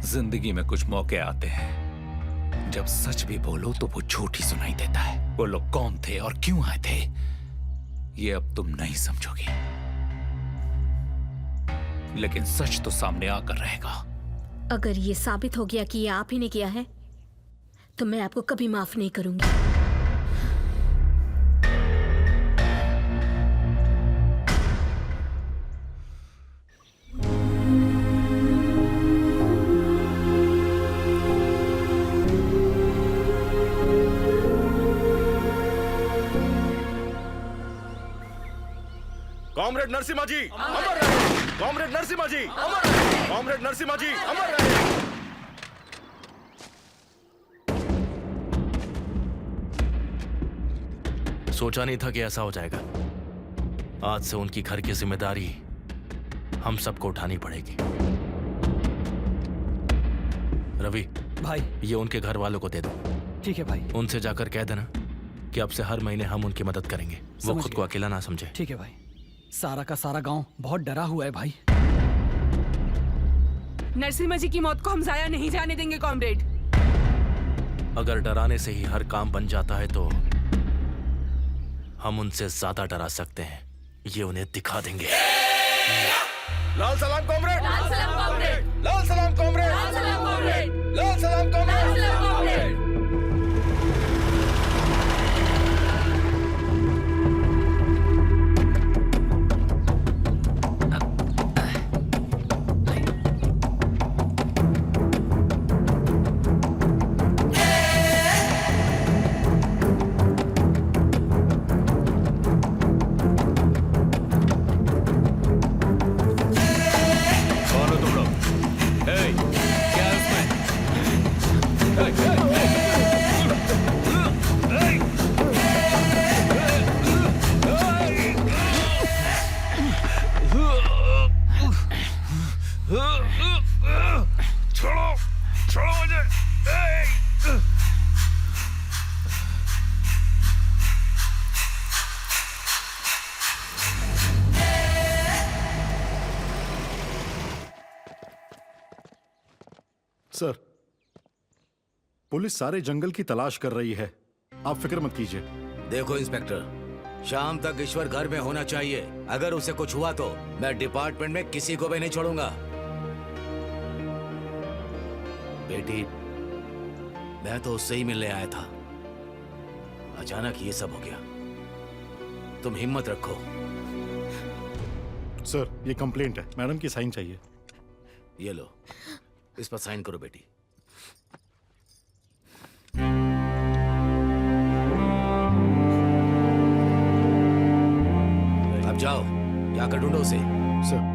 जिंदगी में कुछ मौके आते हैं जब सच भी बोलो तो वो झूठ ही सुनाई देता है। वो लोग कौन थे और क्यों आए थे, ये अब तुम नहीं समझोगी, लेकिन सच तो सामने आकर रहेगा। अगर ये साबित हो गया कि ये आप ही ने किया है, तो मैं आपको कभी माफ नहीं करूंगी। कॉमरेड नरसिम्हा जी अमर रहे। कॉमरेड नरसिम्हा जी अमर रहे। कॉमरेड नरसिम्हा जी अमर रहे। सोचा नहीं था कि ऐसा हो जाएगा। आज से उनकी घर की जिम्मेदारी हम सबको उठानी पड़ेगी। रवि भाई, ये उनके घर वालों को दे दो। ठीक है भाई। उनसे जाकर कह देना कि अब से हर महीने हम उनकी मदद करेंगे। वो खुद को अकेला ना समझे। ठीक है भाई। सारा का सारा गांव बहुत डरा हुआ है भाई। नरसिम्हा जी की मौत को हम जाया नहीं जाने देंगे कॉमरेड। अगर डराने से ही हर काम बन जाता है तो हम उनसे ज्यादा डरा सकते हैं। ये उन्हें दिखा देंगे। लाल सलाम कॉमरेड। लाल सलाम कॉमरेड। लाल सलाम कॉमरेड। लाल सलाम कॉमरेड। लाल सलाम कॉमरेड। लाल सलाम कॉमरेड। सर, पुलिस सारे जंगल की तलाश कर रही है, आप फिक्र मत कीजिए। देखो इंस्पेक्टर, शाम तक ईश्वर घर में होना चाहिए। अगर उसे कुछ हुआ तो मैं डिपार्टमेंट में किसी को भी नहीं छोड़ूंगा। बेटी, मैं तो उससे ही मिलने आया था, अचानक ये सब हो गया। तुम हिम्मत रखो। सर, ये कंप्लेंट है, मैडम की साइन चाहिए। ये लो, इस पर साइन करो बेटी। अब जाओ, जाकर ढूंढो उसे। सर।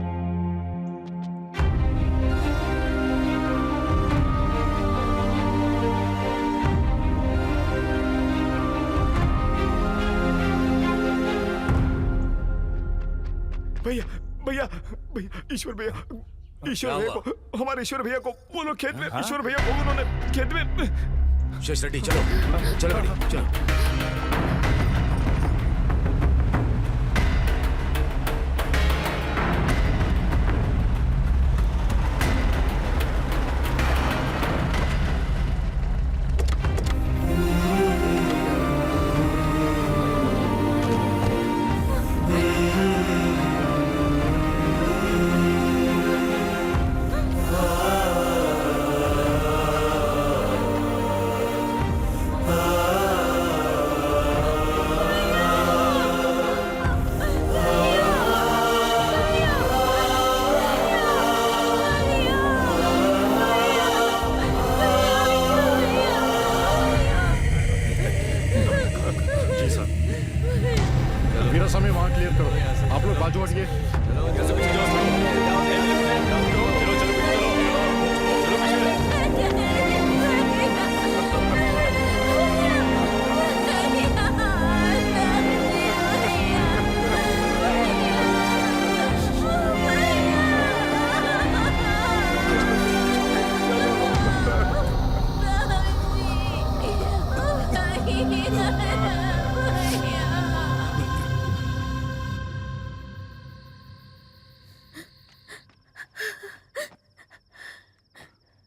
भैया भैया भैया, ईश्वर भैया, ईश्वर भैया को, हमारे ईश्वर भैया को वो लोग खेत में, ईश्वर भैया को उन्होंने खेत में। शेष रेड्डी चलो चलो बेटी चलो।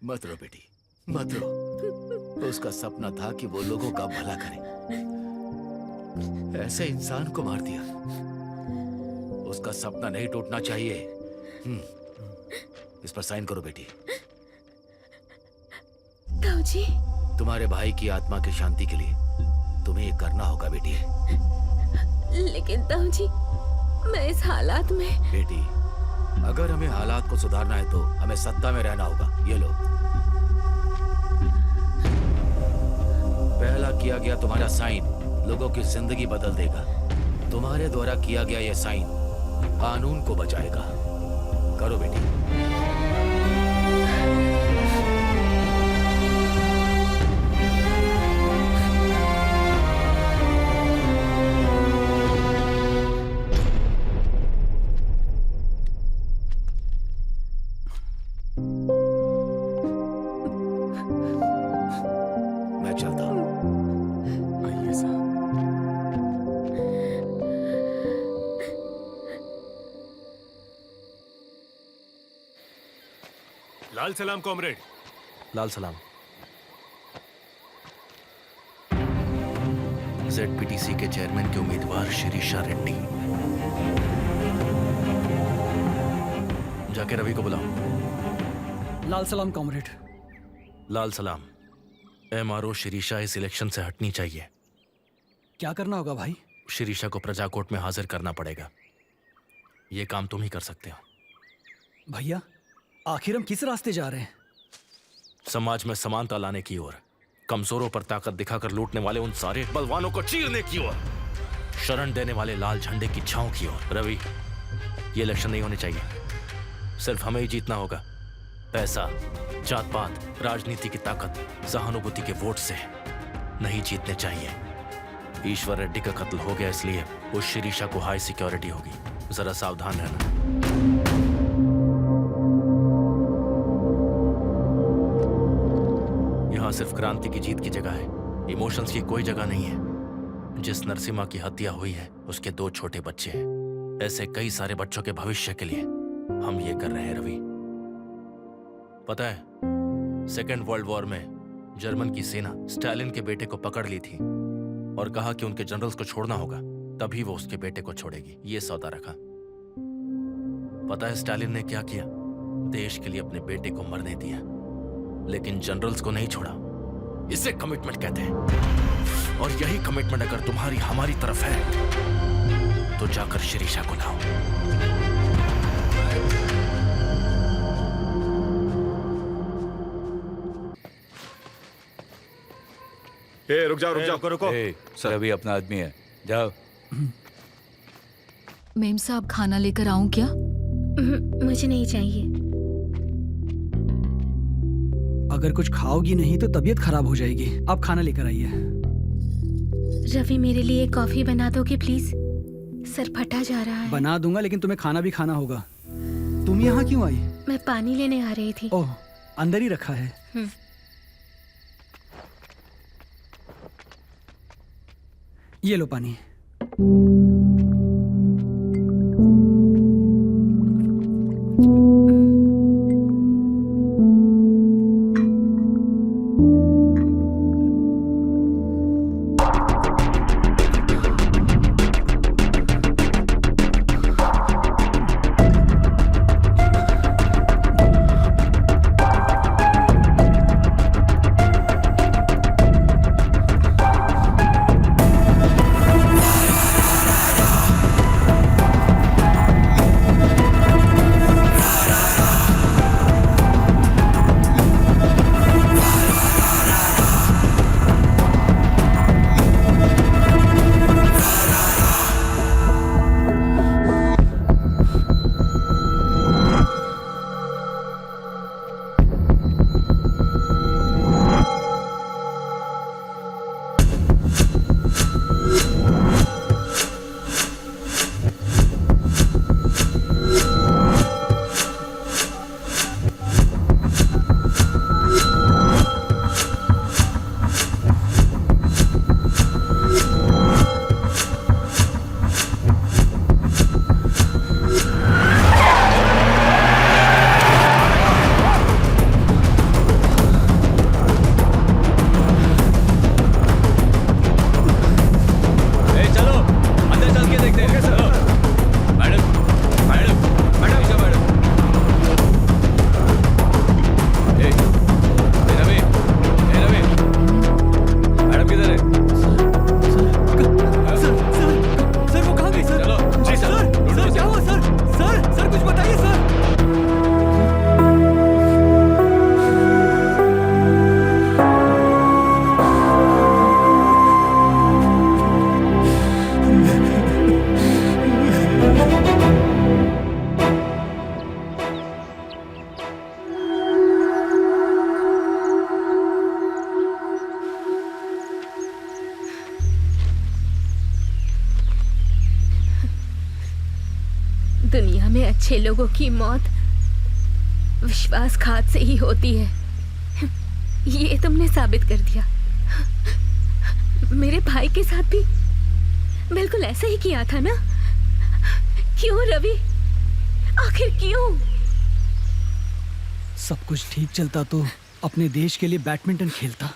मत रो बेटी, मत रो। उसका सपना था कि वो लोगों का भला करे, ऐसे इंसान को मार दिया। उसका सपना नहीं टूटना चाहिए। इस पर साइन करो बेटी। ताऊजी, तुम्हारे भाई की आत्मा की शांति के लिए तुम्हें ये करना होगा बेटी। लेकिन ताऊजी, मैं इस हालात में। बेटी, अगर हमें हालात को सुधारना है तो हमें सत्ता में रहना होगा। ये लो, पहला किया गया तुम्हारा साइन लोगों की जिंदगी बदल देगा। तुम्हारे द्वारा किया गया ये साइन कानून को बचाएगा। करो बेटी। मैं चलता हूँ। आइए साहब। लाल सलाम कॉमरेड। लाल सलाम। ZPTC के चेयरमैन के उम्मीदवार शिरीषा रेड्डी। जाके रवि को बुलाओ। लाल सलाम कॉमरेड। लाल सलाम। MRO शिरीषा इस इलेक्शन से हटनी चाहिए। क्या करना होगा भाई? शिरीषा को प्रजा कोर्ट में हाजिर करना पड़ेगा। ये काम तुम ही कर सकते हो। भैया, आखिर हम किस रास्ते जा रहे हैं? समाज में समानता लाने की ओर, कमजोरों पर ताकत दिखाकर लूटने वाले उन सारे बलवानों को चीरने की ओर, शरण देने वाले लाल झंडे की छांव की ओर। रवि, ये इलेक्शन नहीं होने चाहिए। सिर्फ हमें ही जीतना होगा। पैसा, जात पात, राजनीति की ताकत, सहानुभूति के वोट से नहीं जीतने चाहिए। ईश्वर रेड्डी का कत्ल हो गया, इसलिए उस शिरीषा को हाई सिक्योरिटी होगी। जरा सावधान रहना। यहाँ सिर्फ क्रांति की जीत की जगह है, इमोशंस की कोई जगह नहीं है। जिस नरसिम्हा की हत्या हुई है उसके 2 छोटे बच्चे हैं। ऐसे कई सारे बच्चों के भविष्य के लिए हम ये कर रहे हैं रवि। पता है, सेकेंड वर्ल्ड वॉर में जर्मन की सेना स्टालिन के बेटे को पकड़ ली थी और कहा कि उनके जनरल्स को छोड़ना होगा, तभी वो उसके बेटे को छोड़ेगी। ये सौदा रखा। पता है स्टालिन ने क्या किया? देश के लिए अपने बेटे को मरने दिया, लेकिन जनरल्स को नहीं छोड़ा। इसे कमिटमेंट कहते हैं। और यही कमिटमेंट अगर तुम्हारी हमारी तरफ है तो जाकर शिरीषा को लाओ। रुक जाओ, रुक जाओ, रुको। सर अभी अपना आदमी है, जाओ। मेम साहब, खाना लेकर आऊं क्या? मुझे नहीं चाहिए। अगर कुछ खाओगी नहीं तो तबीयत खराब हो जाएगी। आप खाना लेकर आइए। रवि, मेरे लिए कॉफी बना दोगे प्लीज? सर फटा जा रहा है। बना दूंगा, लेकिन तुम्हें खाना भी खाना होगा। तुम यहाँ क्यों आई? मैं पानी लेने आ रही थी। ओह, अंदर ही रखा है। ये लो पानी। दुनिया में अच्छे लोगों की मौत विश्वासघात से ही होती है। ये तुमने साबित कर दिया। मेरे भाई के साथ भी बिल्कुल ऐसा ही किया था ना? क्यों रवि, आखिर क्यों? सब कुछ ठीक चलता तो अपने देश के लिए बैडमिंटन खेलता।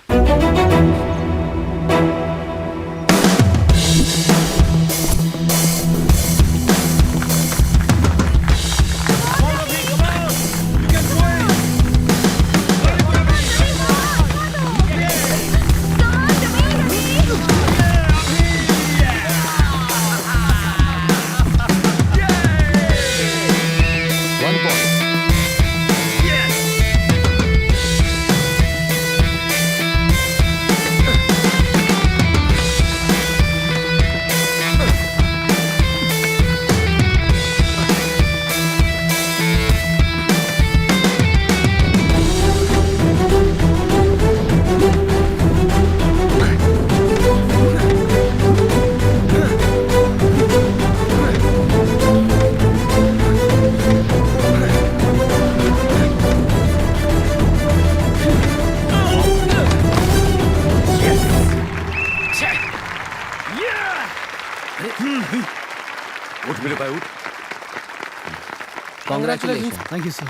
उठ मेरे भाई, उठ। कांग्रेचुलेशन। Thank you sir.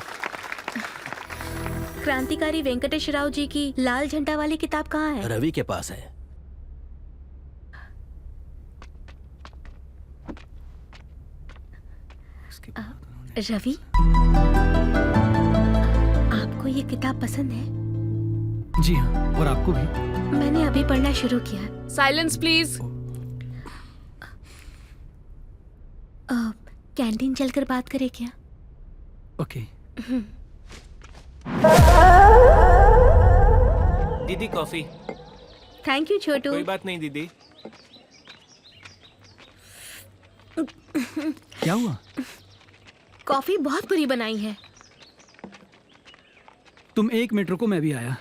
क्रांतिकारी वेंकटेश राव जी की लाल झंडा वाली किताब कहाँ है? रवि के पास है। रवि, आपको ये किताब पसंद है? जी हाँ, और आपको भी। मैंने अभी पढ़ना शुरू किया। Silence please. कैंटीन चलकर बात करें क्या? ओके। दीदी कॉफी। थैंक यू छोटू। कोई बात नहीं दीदी। क्या हुआ? कॉफी बहुत बुरी बनाई है। तुम 1 मिनट रुको, मैं अभी आया।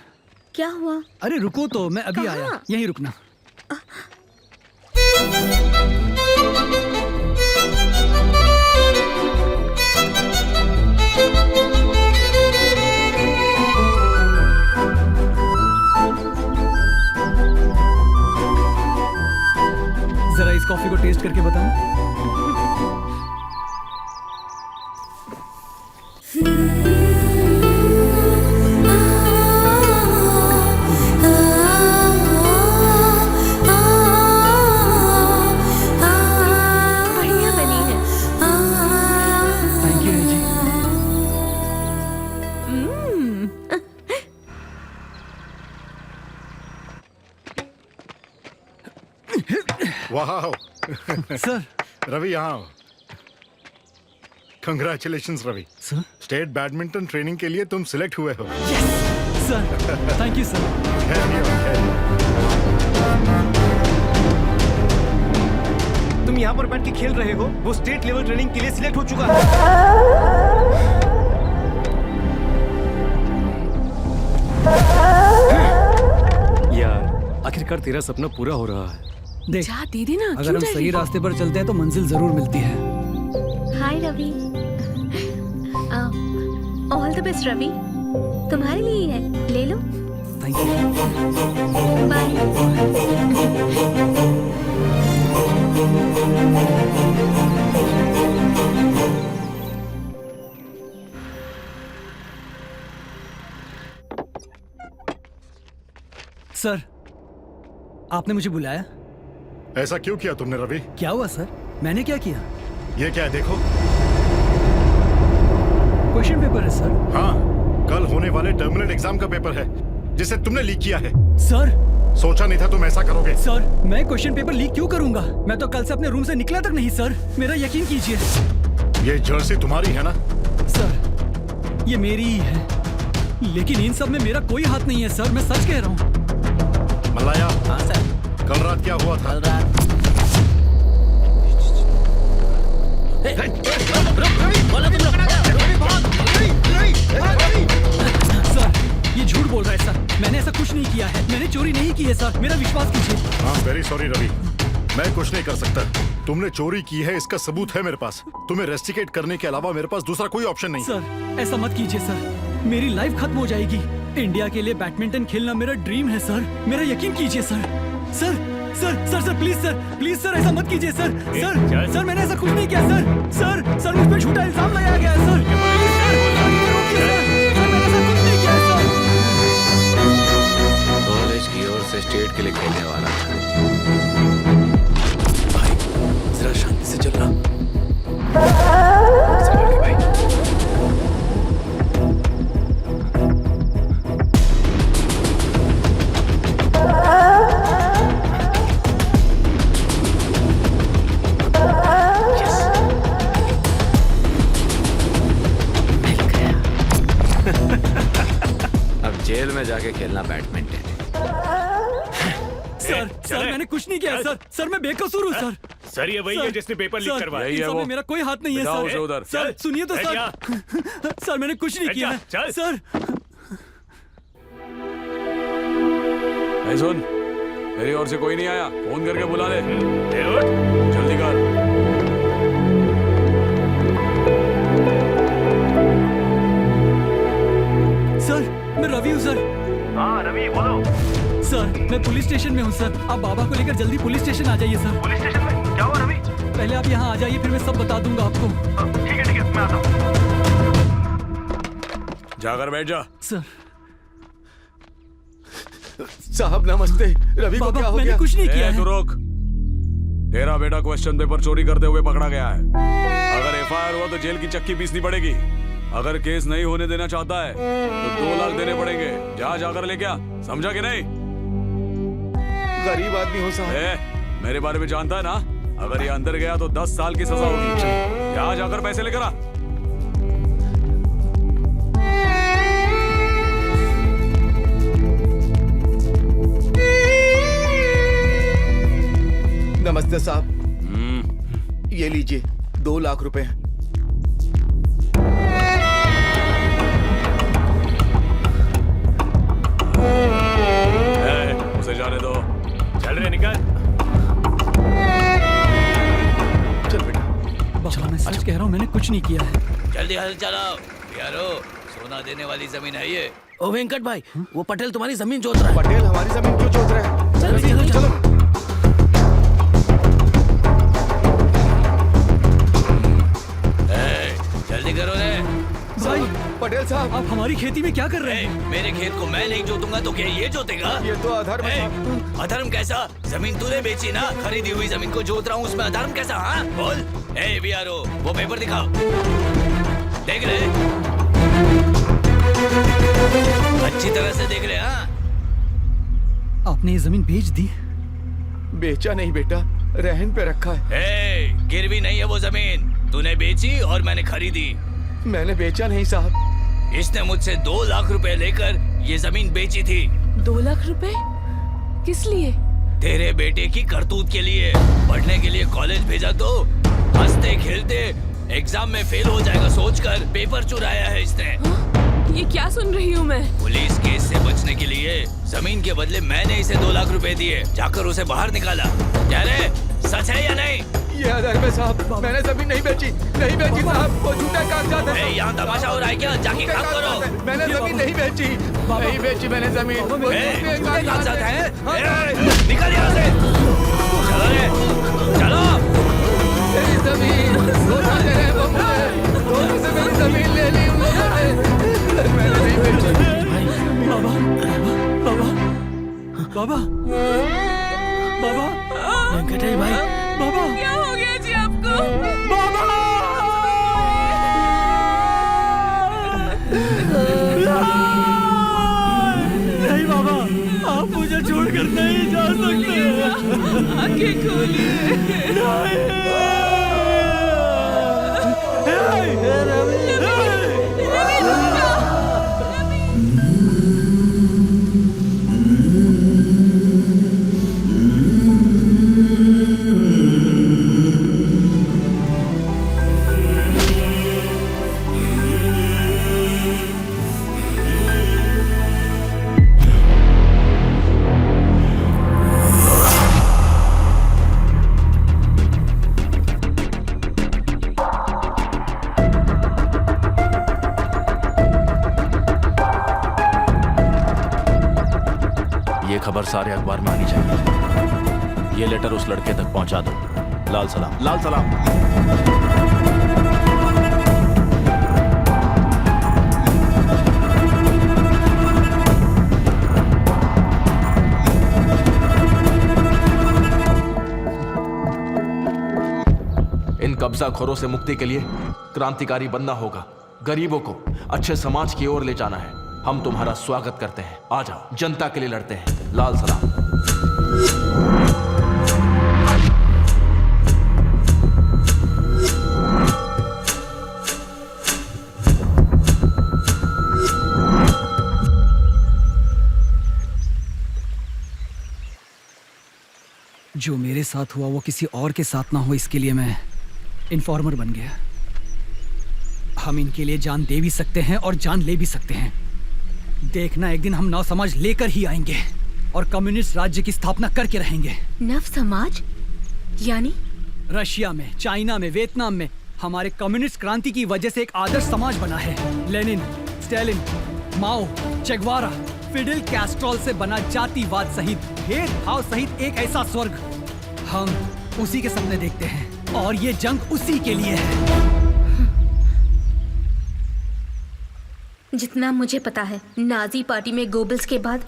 क्या हुआ? अरे रुको तो, मैं अभी आया। यहीं रुकना। टेस्ट करके बताना। बढ़िया बनी है। थैंक यू जी। वाह सर रवि यहाँ congratulations Ravi sir state badminton training के लिए तुम सिलेक्ट हुए हो। Sir thank you sir. तुम यहाँ पर बैठ के खेल रहे हो, वो स्टेट लेवल ट्रेनिंग के लिए सिलेक्ट हो चुका है। यार आखिरकार तेरा सपना पूरा हो रहा है। देख जा दीदी ना, अगर हम सही रास्ते पर चलते हैं तो मंजिल जरूर मिलती है। Hi Ravi. All the best Ravi, तुम्हारे लिए ही है, ले लो। Thank you. सर आपने मुझे बुलाया? ऐसा क्यों किया तुमने रवि? क्या हुआ सर? मैंने क्या किया? ये क्या है देखो। क्वेश्चन पेपर है सर। हाँ, कल होने वाले टर्मिनल एग्जाम का पेपर है जिसे तुमने लीक किया है। सर सोचा नहीं था तुम ऐसा करोगे। सर मैं क्वेश्चन पेपर लीक क्यों करूंगा? मैं तो कल से अपने रूम से निकला तक नहीं सर, मेरा यकीन कीजिए। ये जर्सी तुम्हारी है ना? सर ये मेरी ही है, लेकिन इन सब में मेरा कोई हाथ नहीं है सर, मैं सच कह रहा हूँ। मल्लाया। हाँ सर। कल रात क्या हुआ था? कल रात सर ये झूठ बोल रहा है सर, मैंने ऐसा कुछ नहीं किया है, मैंने चोरी नहीं की है सर, मेरा विश्वास कीजिए। हाँ वेरी सॉरी रवि, मैं कुछ नहीं कर सकता। तुमने चोरी की है इसका सबूत है मेरे पास। तुम्हें रेस्टिकेट करने के अलावा मेरे पास दूसरा कोई ऑप्शन नहीं। सर ऐसा मत कीजिए सर, मेरी लाइफ खत्म हो जाएगी। इंडिया के लिए बैडमिंटन खेलना मेरा ड्रीम है सर, मेरा यकीन कीजिए sir. Sir sir sir sir please sir ऐसा मत कीजिए सर। सर सर मैंने ऐसा कुछ नहीं किया सर। सर सर मुझ पर झूठा इल्जाम लगाया गया है सर। कॉलेज की ओर से स्टेट के लिए खेलने वाला था। भाई जरा शांति से चलना। भाई अब जेल में जाके खेलना बैडमिंटन। सर सर मैंने कुछ नहीं किया सर, सर मैं बेकसूर हूँ सर। सर ये वही है जिसने पेपर लीक करवाया। इन सब में मेरा कोई हाथ नहीं है सर। सर सुनिए तो सर, सर मैंने कुछ नहीं किया है सर। सुन, मेरी ओर से कोई नहीं आया, फोन करके बुला ले। जल्दी कर। सर मैं रवि हूँ सर। हाँ रवि बोलो। सर मैं पुलिस स्टेशन में हूँ सर, आप बाबा को लेकर जल्दी पुलिस स्टेशन आ जाइए सर। पुलिस स्टेशन में क्या हुआ रवि? पहले आप यहाँ आ जाइए, फिर मैं सब बता दूंगा आपको। ठीक है मैं आता हूँ। जाकर बैठ जा। सर साहब नमस्ते। रवि को क्या हो गया? मैंने कुछ नहीं किया है। तू रोक। तेरा बेटा क्वेश्चन पेपर चोरी करते हुए पकड़ा गया है। अगर एफआईआर हुआ तो जेल की चक्की पीसनी पड़ेगी। अगर केस नहीं होने देना चाहता है तो 2 लाख देने पड़ेंगे। जा जाकर ले क्या, समझा कि नहीं? गरीब आदमी हो साहब। मेरे बारे में जानता है ना? अगर ये अंदर गया तो 10 साल की सजा होगी। जा जाकर पैसे लेकर आ। नमस्ते साहब, ये लीजिए 2 लाख रुपए। उसे जाने दो। चल रहे निकल। चल बेटा। बाबा मैं सच कह रहा हूँ, मैंने कुछ नहीं किया है। जल्दी हल चलाओ यारो, सोना देने वाली जमीन है ये। ओ वेंकट भाई, वो पटेल तुम्हारी जमीन जोत रहा है। पटेल हमारी जमीन क्यों जोत रहा है? चलो चलो चलो। पटेल साहब, आप हमारी खेती में क्या कर रहे हैं? मेरे खेत को मैं नहीं जोतूंगा तो क्या ये जोतेगा? ये तो अधर्म है। अधर्म कैसा? जमीन तूने बेची ना, खरीदी हुई जमीन को जोत रहा हूँ, उसमें अधर्म कैसा? हाँ बोल। ए वीआरओ, वो पेपर दिखाओ, देख रहे? अच्छी तरह से देख रहे? हाँ, आपने ये जमीन बेच दी? बेचा नहीं बेटा, रहन पे रखा है। ए, गिरवी नहीं है वो जमीन, तूने बेची और मैंने खरीदी। मैंने बेचा नहीं साहब। इसने मुझसे 2 लाख रुपए लेकर ये जमीन बेची थी। 2 लाख रुपए? किस लिए? तेरे बेटे की करतूत के लिए। पढ़ने के लिए कॉलेज भेजा तो हंसते खेलते एग्जाम में फेल हो जाएगा सोचकर पेपर चुराया है इसने। ये क्या सुन रही हूँ मैं? पुलिस केस से बचने के लिए जमीन के बदले मैंने इसे 2 लाख रुपए दिए, जाकर उसे बाहर निकाला। क्या रे, सच है या नहीं? ये अधर्म है साहब, मैंने जमीन नहीं बेची साहब, वो झूठा कागजात है। यहाँ तमाशा हो रहा है क्या? जाके काम करो। मैंने जमीन नहीं बेची मैंने जमीन। कागजात है? निकल यहाँ से, चलो रे, चलो। मेरी जमीन से मेरी जमीन ले ली उन लोगों ने, मैंने नहीं बेची। बाबा वेंकटेश भाई, बाबा क्या हो गया जी आपको? बाबा नहीं बाबा, आप मुझे छोड़कर नहीं जा सकते। आंखें खोलिए। खबर सारे अखबार में आनी चाहिए। ये लेटर उस लड़के तक पहुंचा दो। लाल सलाम, लाल सलाम। इन कब्जाखोरों से मुक्ति के लिए क्रांतिकारी बनना होगा। गरीबों को अच्छे समाज की ओर ले जाना है। हम तुम्हारा स्वागत करते हैं। आ जाओ, जनता के लिए लड़ते हैं। लाल सलाम। जो मेरे साथ हुआ वो किसी और के साथ ना हो, इसके लिए मैं इन्फॉर्मर बन गया। हम इनके लिए जान दे भी सकते हैं और जान ले भी सकते हैं। देखना, एक दिन हम नव समाज लेकर ही आएंगे और कम्युनिस्ट राज्य की स्थापना करके रहेंगे। नव समाज यानी? रशिया में, चाइना में, वियतनाम में हमारे कम्युनिस्ट क्रांति की वजह से एक आदर्श समाज बना है। लेनिन, स्टालिन, माओ, चेगवारा, फिडेल कैस्ट्रोल से बना जातिवाद सहित, भेदभाव सहित एक ऐसा स्वर्ग, हम उसी के सपने देखते हैं और ये जंग उसी के लिए है। जितना मुझे पता है, नाजी पार्टी में गोबल्स के बाद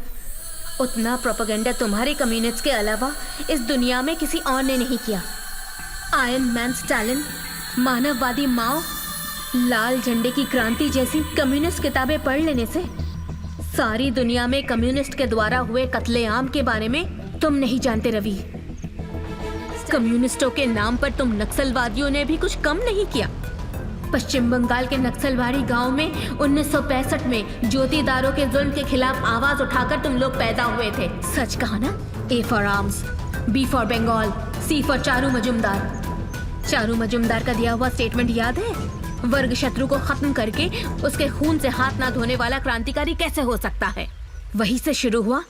उतना प्रोपेगेंडा तुम्हारे कम्युनिस्ट के अलावा इस दुनिया में किसी और ने नहीं किया। आयरन मैन स्टालिन, मानववादी माओ, लाल झंडे की क्रांति जैसी कम्युनिस्ट किताबें पढ़ लेने से सारी दुनिया में कम्युनिस्ट के द्वारा हुए कत्लेआम के बारे में तुम नहीं जानते रवि। कम्युनिस्टों के नाम पर तुम नक्सलवादियों ने भी कुछ कम नहीं किया। पश्चिम बंगाल के नक्सलवाड़ी गांव में 1965 में ज्योतिदारों के जुल्म के खिलाफ आवाज उठाकर तुम लोग पैदा हुए थे। सच कहा ना? A for arms, B for Bengal, C for Charu Majumdar. Charu Majumdar का दिया हुआ स्टेटमेंट याद है? वर्ग शत्रु को खत्म करके उसके खून से हाथ ना धोने वाला क्रांतिकारी कैसे हो सकता है? वहीं से शुरू हुआ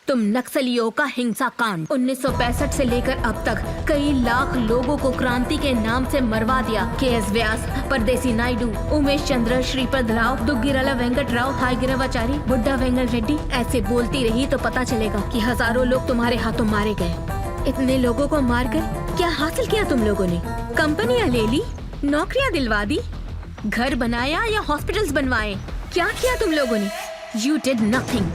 तुम नक्सलियों का हिंसा कांड। 1965 से लेकर अब तक कई लाख लोगों को क्रांति के नाम से मरवा दिया। KS व्यास, परदेसी नायडू, उमेश चंद्र, श्रीपद राव, दुग्गिराला वेंकट राव, हाईगिरावाचारी, बुड्ढा वेंगल रेड्डी। ऐसे बोलती रही तो पता चलेगा कि हजारों लोग तुम्हारे हाथों मारे गए। इतने लोगों को मारकर क्या हासिल किया तुम लोगों ने? कंपनियां ले ली, नौकरियां दिलवा दी, घर बनाया या हॉस्पिटल्स बनवाए? क्या किया तुम लोगों ने? You did nothing.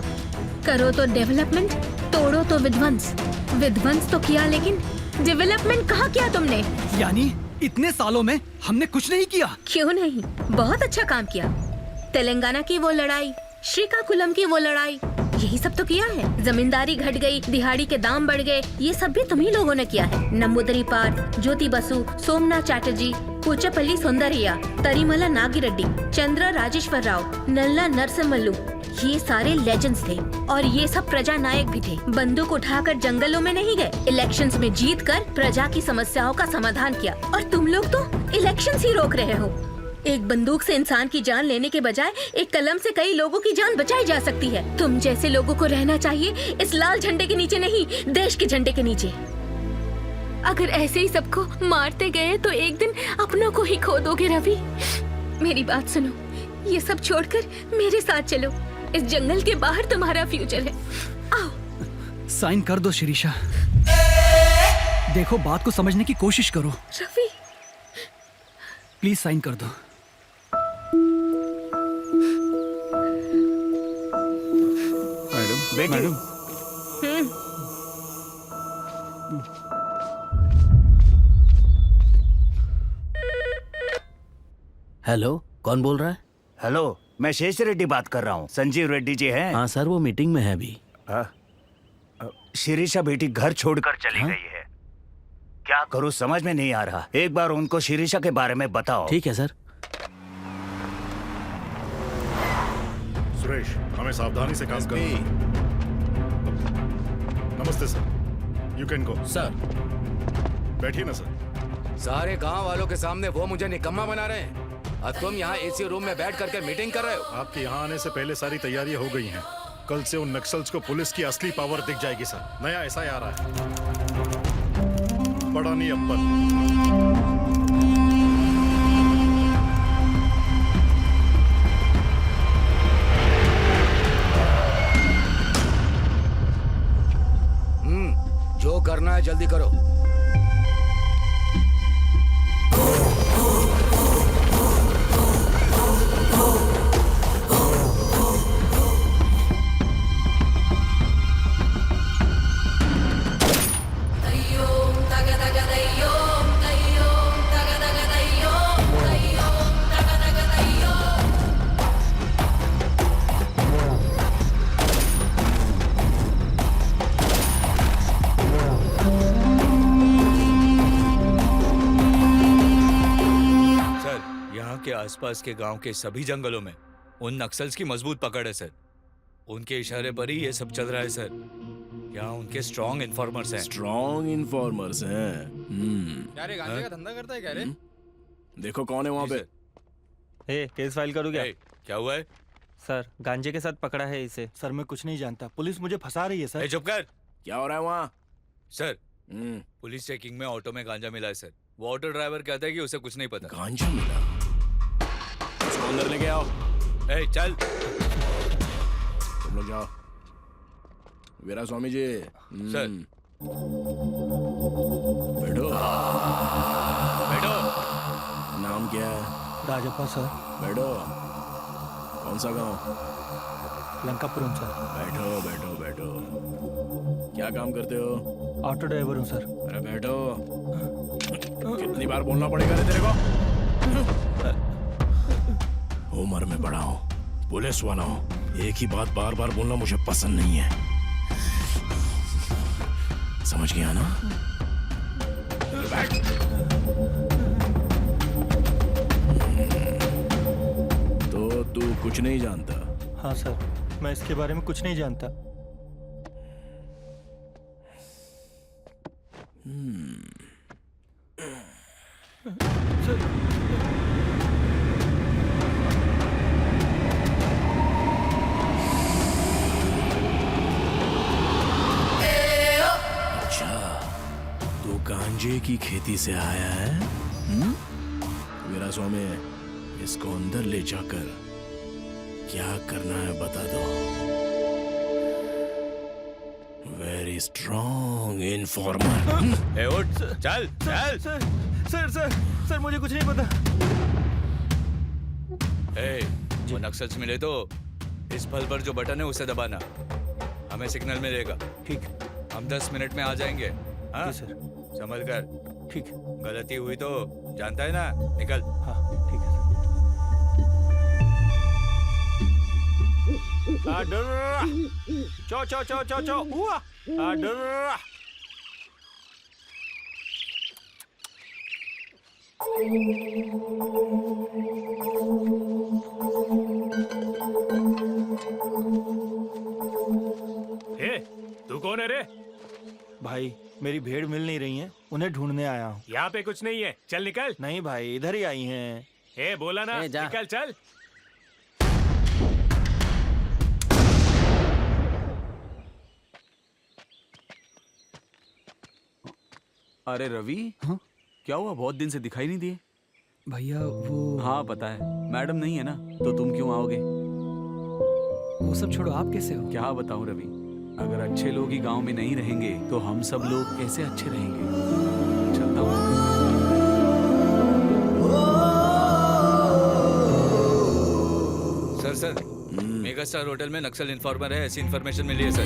करो तो डेवलपमेंट, तोड़ो तो विध्वंस। विध्वंस तो किया, लेकिन डेवलपमेंट कहाँ किया तुमने? यानी इतने सालों में हमने कुछ नहीं किया? क्यों नहीं, बहुत अच्छा काम किया। तेलंगाना की वो लड़ाई, श्रीकाकुलम की वो लड़ाई, यही सब तो किया है। जमींदारी घट गई, दिहाड़ी के दाम बढ़ गए, ये सब भी तुम्ही लोगों ने किया है। नंबूदरी पार, ज्योति बसु, सोमनाथ चैटर्जी, पूचपल्ली सुंदरैया, तरीमला नागिरेड्डी, चंद्र राजेश्वर राव, नल्ला नरसिम्हल्लू, ये सारे लेजेंड्स थे और ये सब प्रजा नायक भी थे। बंदूक उठाकर जंगलों में नहीं गए, इलेक्शंस में जीत कर प्रजा की समस्याओं का समाधान किया। और तुम लोग तो इलेक्शंस ही रोक रहे हो। एक बंदूक से इंसान की जान लेने के बजाय एक कलम से कई लोगों की जान बचाई जा सकती है। तुम जैसे लोगों को रहना चाहिए इस लाल झंडे के नीचे नहीं, देश के झंडे के नीचे। अगर ऐसे ही सबको मारते गए तो एक दिन अपनों को ही खो दोगे रवि। मेरी बात सुनो, ये सब छोड़कर मेरे साथ चलो। इस जंगल के बाहर तुम्हारा फ्यूचर है। आओ। साइन कर दो शिरीषा। देखो, बात को समझने की कोशिश करो। रवि, प्लीज साइन कर दो। बेटी, मैडम। हेलो, कौन बोल रहा है? हेलो, मैं शेष रेड्डी बात कर रहा हूँ। संजीव रेड्डी जी हैं? हाँ सर, वो मीटिंग में है अभी। शिरीषा बेटी घर छोड़कर चली गई है। क्या करूँ समझ में नहीं आ रहा। एक बार उनको शिरीषा के बारे में बताओ। ठीक है सर। सुरेश, हमें सावधानी से काम करो। नमस्ते sir, you can go. Sir, बैठिए ना सर। सारे गांव वालों के सामने वो मुझे निकम्मा बना रहे हैं और तुम यहाँ एसी रूम में बैठ करके मीटिंग कर रहे हो। आपके यहाँ आने से पहले सारी तैयारियां हो गई हैं। कल से उन नक्सल्स को पुलिस की असली पावर दिख जाएगी सर। नया एसआई आ रहा है, पड़ानी अब्बल। जो करना है जल्दी करो। आसपास के गांव के सभी जंगलों में उन नक्सल्स की मजबूत पकड़ है सर। उनके इशारे पर ही ये सब चल रहा है सर। क्या उनके स्ट्रॉन्ग इन्फॉर्मर्स हैं? स्ट्रॉन्ग इन्फॉर्मर्स हैं। क्या रे, गांजे का धंधा करता है क्या रे? देखो कौन है वहाँ पे। केस फाइल करूँ क्या? क्या हुआ है? सर, गांजे के साथ पकड़ा है इसे। सर, मैं कुछ नहीं जानता, पुलिस मुझे फंसा रही है सर। चुप कर। क्या हो रहा है वहाँ? सर, पुलिस चेकिंग में ऑटो में गांजा मिला है सर। वो ऑटो ड्राइवर कहता है कि उसे कुछ नहीं पता। गांजा मिला? उसको अंदर लेके आओ। चल, तुम लोग जाओ। वीरा स्वामी जी। सर। बैठो। बैठो। नाम क्या है? राजप्पा सर। बैठो। कौन सा गांव? लंकापुरम सर। बैठो बैठो बैठो। क्या काम करते हो? ऑटो ड्राइवर हूँ सर। अरे बैठो। कितनी बार बोलना पड़ेगा रे तेरे को? उम्र में बड़ा हूँ, पुलिस वाला हूँ, एक ही बात बार बार बोलना मुझे पसंद नहीं है। समझ गया ना? तो तू कुछ नहीं जानता? हाँ सर, मैं इसके बारे में कुछ नहीं जानता। गांजे की खेती से आया है? वीरा स्वामी, इसको अंदर ले जाकर क्या करना है बता दो। Very strong informer. उठ, चल चल। सर, मुझे कुछ नहीं पता। वो नक्सल्स मिले तो इस फल पर जो बटन है उसे दबाना, हमें सिग्नल मिलेगा। ठीक। हम 10 मिनट में आ जाएंगे। हाँ सर। संभल कर। ठीक। गलती हुई तो जानता है ना, निकल। हाँ ठीक है सर। चो हुआ। तू कौन है रे? भाई मेरी भेड़ मिल नहीं रही है, उन्हें ढूंढने आया हूँ। यहाँ पे कुछ नहीं है, चल निकल। नहीं भाई, इधर ही आई हैं। बोला ना, निकल चल। अरे रवि, क्या हुआ? बहुत दिन से दिखाई नहीं दिए। भैया वो हाँ पता है, मैडम नहीं है ना, तो तुम क्यों आओगे? वो सब छोड़ो, आप कैसे हो? क्या बताऊं रवि, अगर अच्छे लोग ही गांव में नहीं रहेंगे तो हम सब लोग कैसे अच्छे रहेंगे? चलता हूँ। सर मेगा स्टार होटल में नक्सल इन्फॉर्मर है, ऐसी इन्फॉर्मेशन मिली है सर।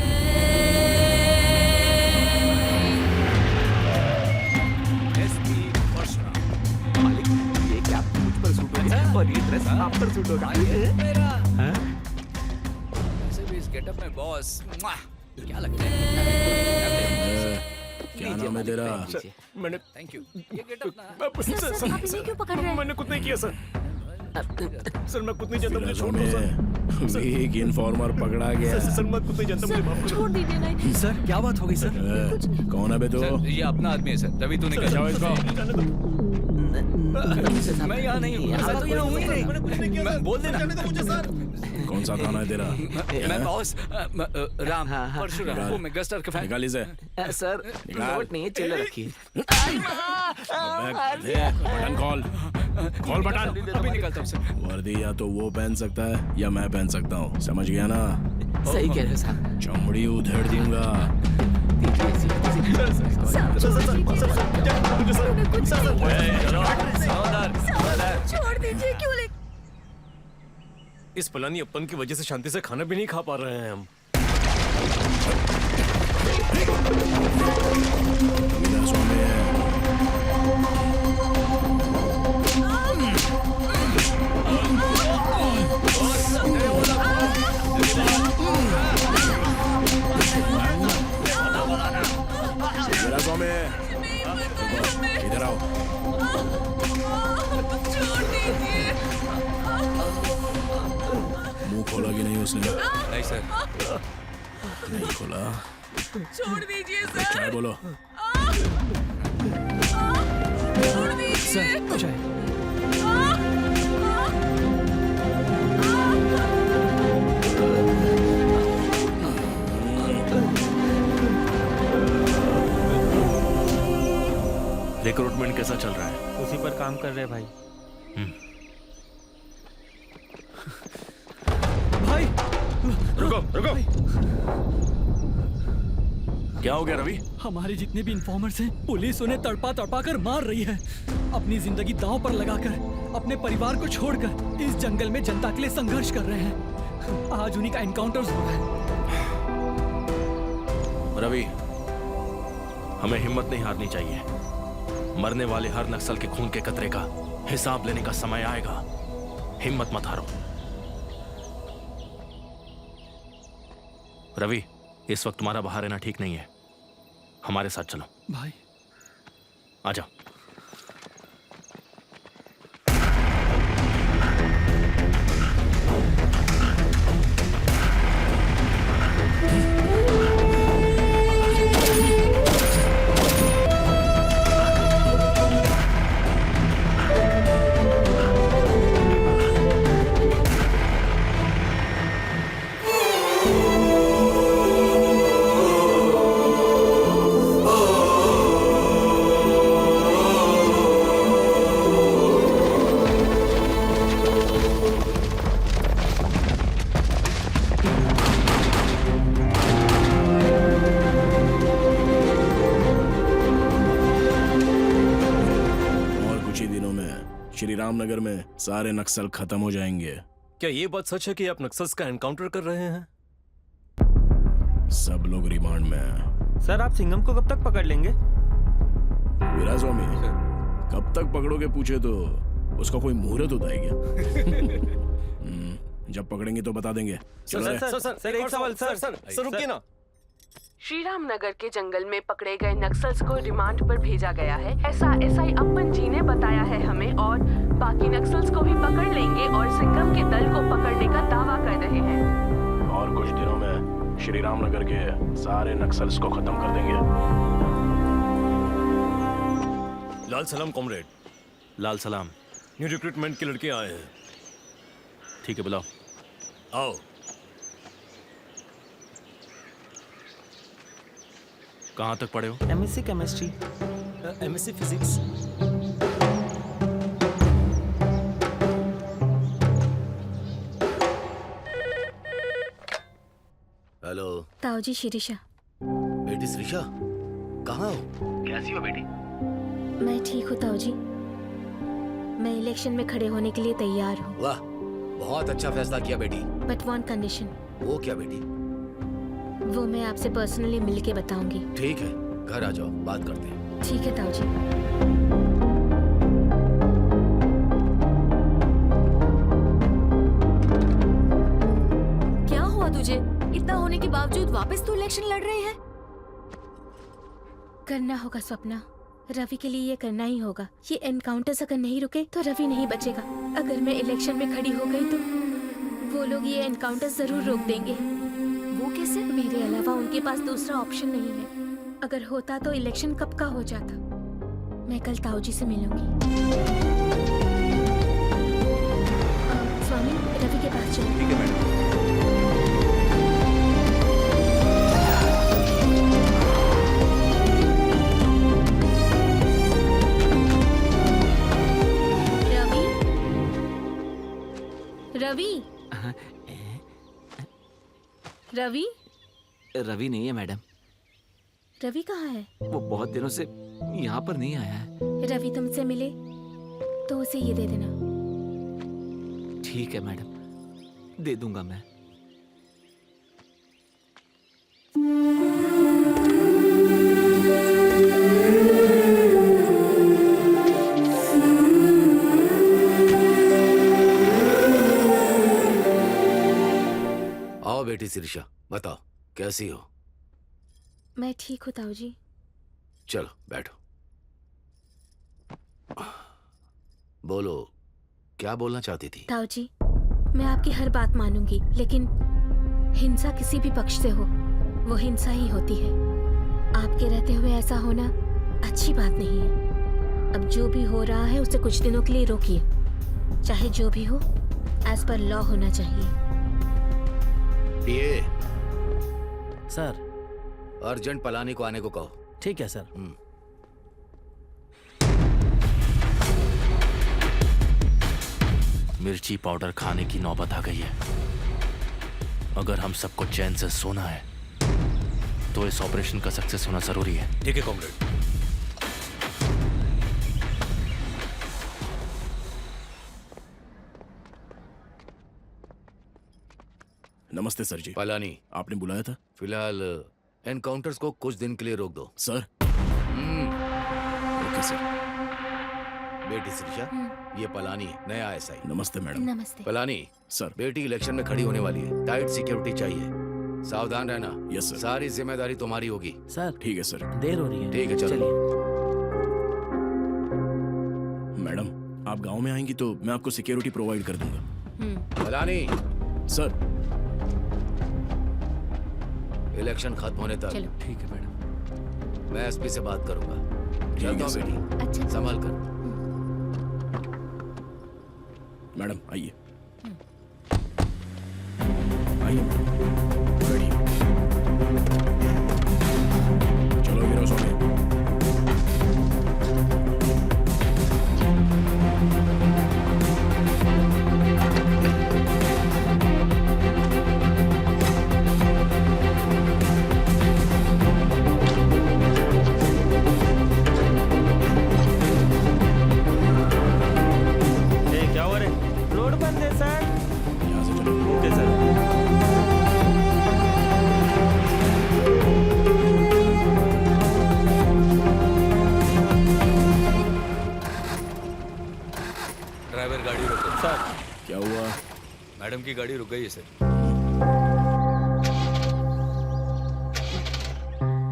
ये क्या मुझ पर सूट होगा और ये ड्रेस आप पर सूट होगा? वैसे भी इस गेटअप में बॉस क्या लगता है? क्या नाम है तेरा? मैंने थैंक यू। ये गेटअप ना आप इन्हें क्यों पकड़ रहे हैं? मैंने कुछ नहीं किया सर। सर मैं कुछ नहीं जानता, मुझे छोड़ दो सर। एक इन्फॉर्मर पकड़ा गया। सर मैं कुछ नहीं जानता, मुझे माफ करो। छोड़ दीजिए ना। सर क्या बात हो गई सर? कौन है बे तू? सर ये अपना आदमी है सर, रवि तू निकल जाओ इसको। मैं यहाँ नहीं हूँ, मैं तो यहाँ हूँ ही नहीं। मैं बोल देना। कौन सा थाना है तेरा? मैं बॉस राम परशुराम, वो मेगा स्टार का फैन। निकाल इसे। सर नोट नहीं है, चिल्ला रखिए। बटन खोल बटन। अभी निकलता हूँ सर। वर्दी या तो वो पहन सकता है या मैं पहन सकता हूँ, समझ गया ना? सही कह रहे हो साहब। चमड़ी उधेड़ दूंगा। छोड़ दीजिए, क्यों ले? इस फलानी अपन की वजह से शांति से खाना भी नहीं खा पा रहे हैं हम। इधर आओ। मुंह खोला कि नहीं उसने? नहीं सर। नहीं खोला? छोड़ दीजिए सर। क्या बोलो? छोड़ दीजिए। रिक्रूटमेंट कैसा चल रहा है? उसी पर काम कर रहे हैं भाई। भाई रुको। क्या हो गया रवि? हमारे जितने भी इन्फॉर्मर्स हैं, पुलिस उन्हें तड़पा कर मार रही है। अपनी जिंदगी दांव पर लगाकर, अपने परिवार को छोड़कर इस जंगल में जनता के लिए संघर्ष कर रहे हैं। आज उन्हीं का एनकाउंटर हुआ है। रवि, हमें हिम्मत नहीं हारनी चाहिए। मरने वाले हर नक्सल के खून के कतरे का हिसाब लेने का समय आएगा। हिम्मत मत हारो। रवि, इस वक्त तुम्हारा बाहर रहना ठीक नहीं है, हमारे साथ चलो। भाई आ जाओ। रामनगर में सारे नक्सल खत्म हो जाएंगे। क्या ये बात सच है कि आप नक्सल्स का एनकाउंटर कर रहे हैं? सब लोग रिमांड में हैं। सर आप सिंघम को कब तक पकड़ लेंगे? वीरास्वामी, कब तक पकड़ोगे पूछे तो उसका कोई मुहूर्त होता है क्या? जब पकड़ेंगे तो बता देंगे। चलो रे। सर एक सवाल सर रुकिए ना। श्री राम नगर के जंगल में पकड़े गए नक्सल्स को रिमांड पर भेजा गया है, ऐसा एसआई अप्पन जी ने बताया है हमें, और बाकी नक्सल्स को भी पकड़ लेंगे और सिंघम के दल को पकड़ने का दावा कर रहे हैं। और कुछ दिनों में श्री रामनगर के सारे नक्सल्स को खत्म कर देंगे। लाल सलाम कॉमरेड। लाल सलाम। न्यू रिक्रूटमेंट के लड़के आए हैं। ठीक है, बुलाओ। आओ। कहाँ तक पढ़े हो? MSc chemistry. MSc physics. Hello. ताऊ जी, शिरीषा। बेटी श्रीषा, कहाँ हो? कैसी हो बेटी? मैं ठीक हूँ ताऊ जी। मैं इलेक्शन में खड़े होने के लिए तैयार हूँ। वाह, बहुत अच्छा फैसला किया बेटी। But one condition. वो क्या बेटी? वो मैं आपसे पर्सनली मिल के बताऊंगी। ठीक है, घर आ जाओ, बात करते हैं। ठीक है ताऊ जी। क्या हुआ तुझे? इतना होने के बावजूद वापस तू इलेक्शन लड़ रहे हैं? करना होगा स्वप्ना, रवि के लिए ये करना ही होगा। ये एनकाउंटर्स अगर नहीं रुके तो रवि नहीं बचेगा। अगर मैं इलेक्शन में खड़ी हो गई तो वो लोग ये एनकाउंटर जरूर रोक देंगे। वो कैसे? मेरे अलावा उनके पास दूसरा ऑप्शन नहीं है। अगर होता तो इलेक्शन कब का हो जाता। मैं कल ताऊ जी से मिलूंगी। स्वामी, रवि के पास चलो। ठीक है मैडम। रवि, रवि, रवि नहीं है मैडम। रवि कहाँ है? वो बहुत दिनों से यहाँ पर नहीं आया है। रवि तुमसे मिले तो उसे ये दे देना। ठीक है मैडम, दे दूंगा मैं। आओ बेटी शिरीषा, बताओ कैसी हो? मैं ठीक हूँ ताऊ जी। चलो बैठो। बोलो, क्या बोलना चाहती थी? ताऊ जी, मैं आपकी हर बात मानूंगी, लेकिन हिंसा किसी भी पक्ष से हो, वो हिंसा ही होती है। आपके रहते हुए ऐसा होना अच्छी बात नहीं है। अब जो भी हो रहा है उसे कुछ दिनों के लिए रोकिए। चाहे जो भी हो, एज पर लॉ होना चाहिए। ये सर, अर्जेंट पलानी को आने को कहो। ठीक है सर। मिर्ची पाउडर खाने की नौबत आ गई है। अगर हम सबको चैन से सोना है तो इस ऑपरेशन का सक्सेस होना जरूरी है। ठीक है कॉमरेड। नमस्ते सर जी। पलानी, आपने बुलाया था? फिलहाल एनकाउंटर्स को कुछ दिन के लिए रोक दो। सर। Okay sir. बेटी शिरीषा, ये पलानी है, नया एसआई। नमस्ते मैडम। नमस्ते। पलानी सर, बेटी इलेक्शन में खड़ी होने वाली है, टाइट सिक्योरिटी चाहिए, सावधान रहना। Yes sir. सारी जिम्मेदारी तुम्हारी होगी। सर ठीक है सर। देर हो रही है। ठीक है, चलो। मैडम, आप गांव में आएंगी तो मैं आपको सिक्योरिटी प्रोवाइड कर दूंगा। पलानी। सर, इलेक्शन खत्म होने तक। चलो। ठीक है मैडम। मैं एसपी से बात करूंगा। चलता हूँ बेटी। अच्छा। संभाल कर। मैडम आइए। आइए बैठिए। चलो वीरास्वामी। चाहिए सर।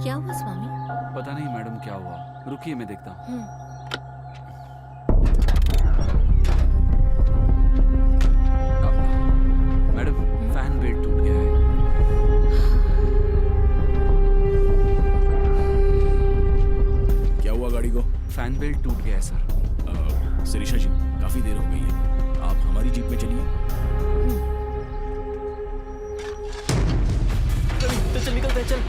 क्या हुआ स्वामी? पता नहीं मैडम क्या हुआ, रुकिए मैं देखता हूँ। मैडम फैन बेल्ट टूट गया है। क्या हुआ गाड़ी को? फैन बेल्ट टूट गया है सर। शिरीषा जी, काफी देर हो गई है, आप हमारी जीप में चलिए। चल निकलते हैं, चल।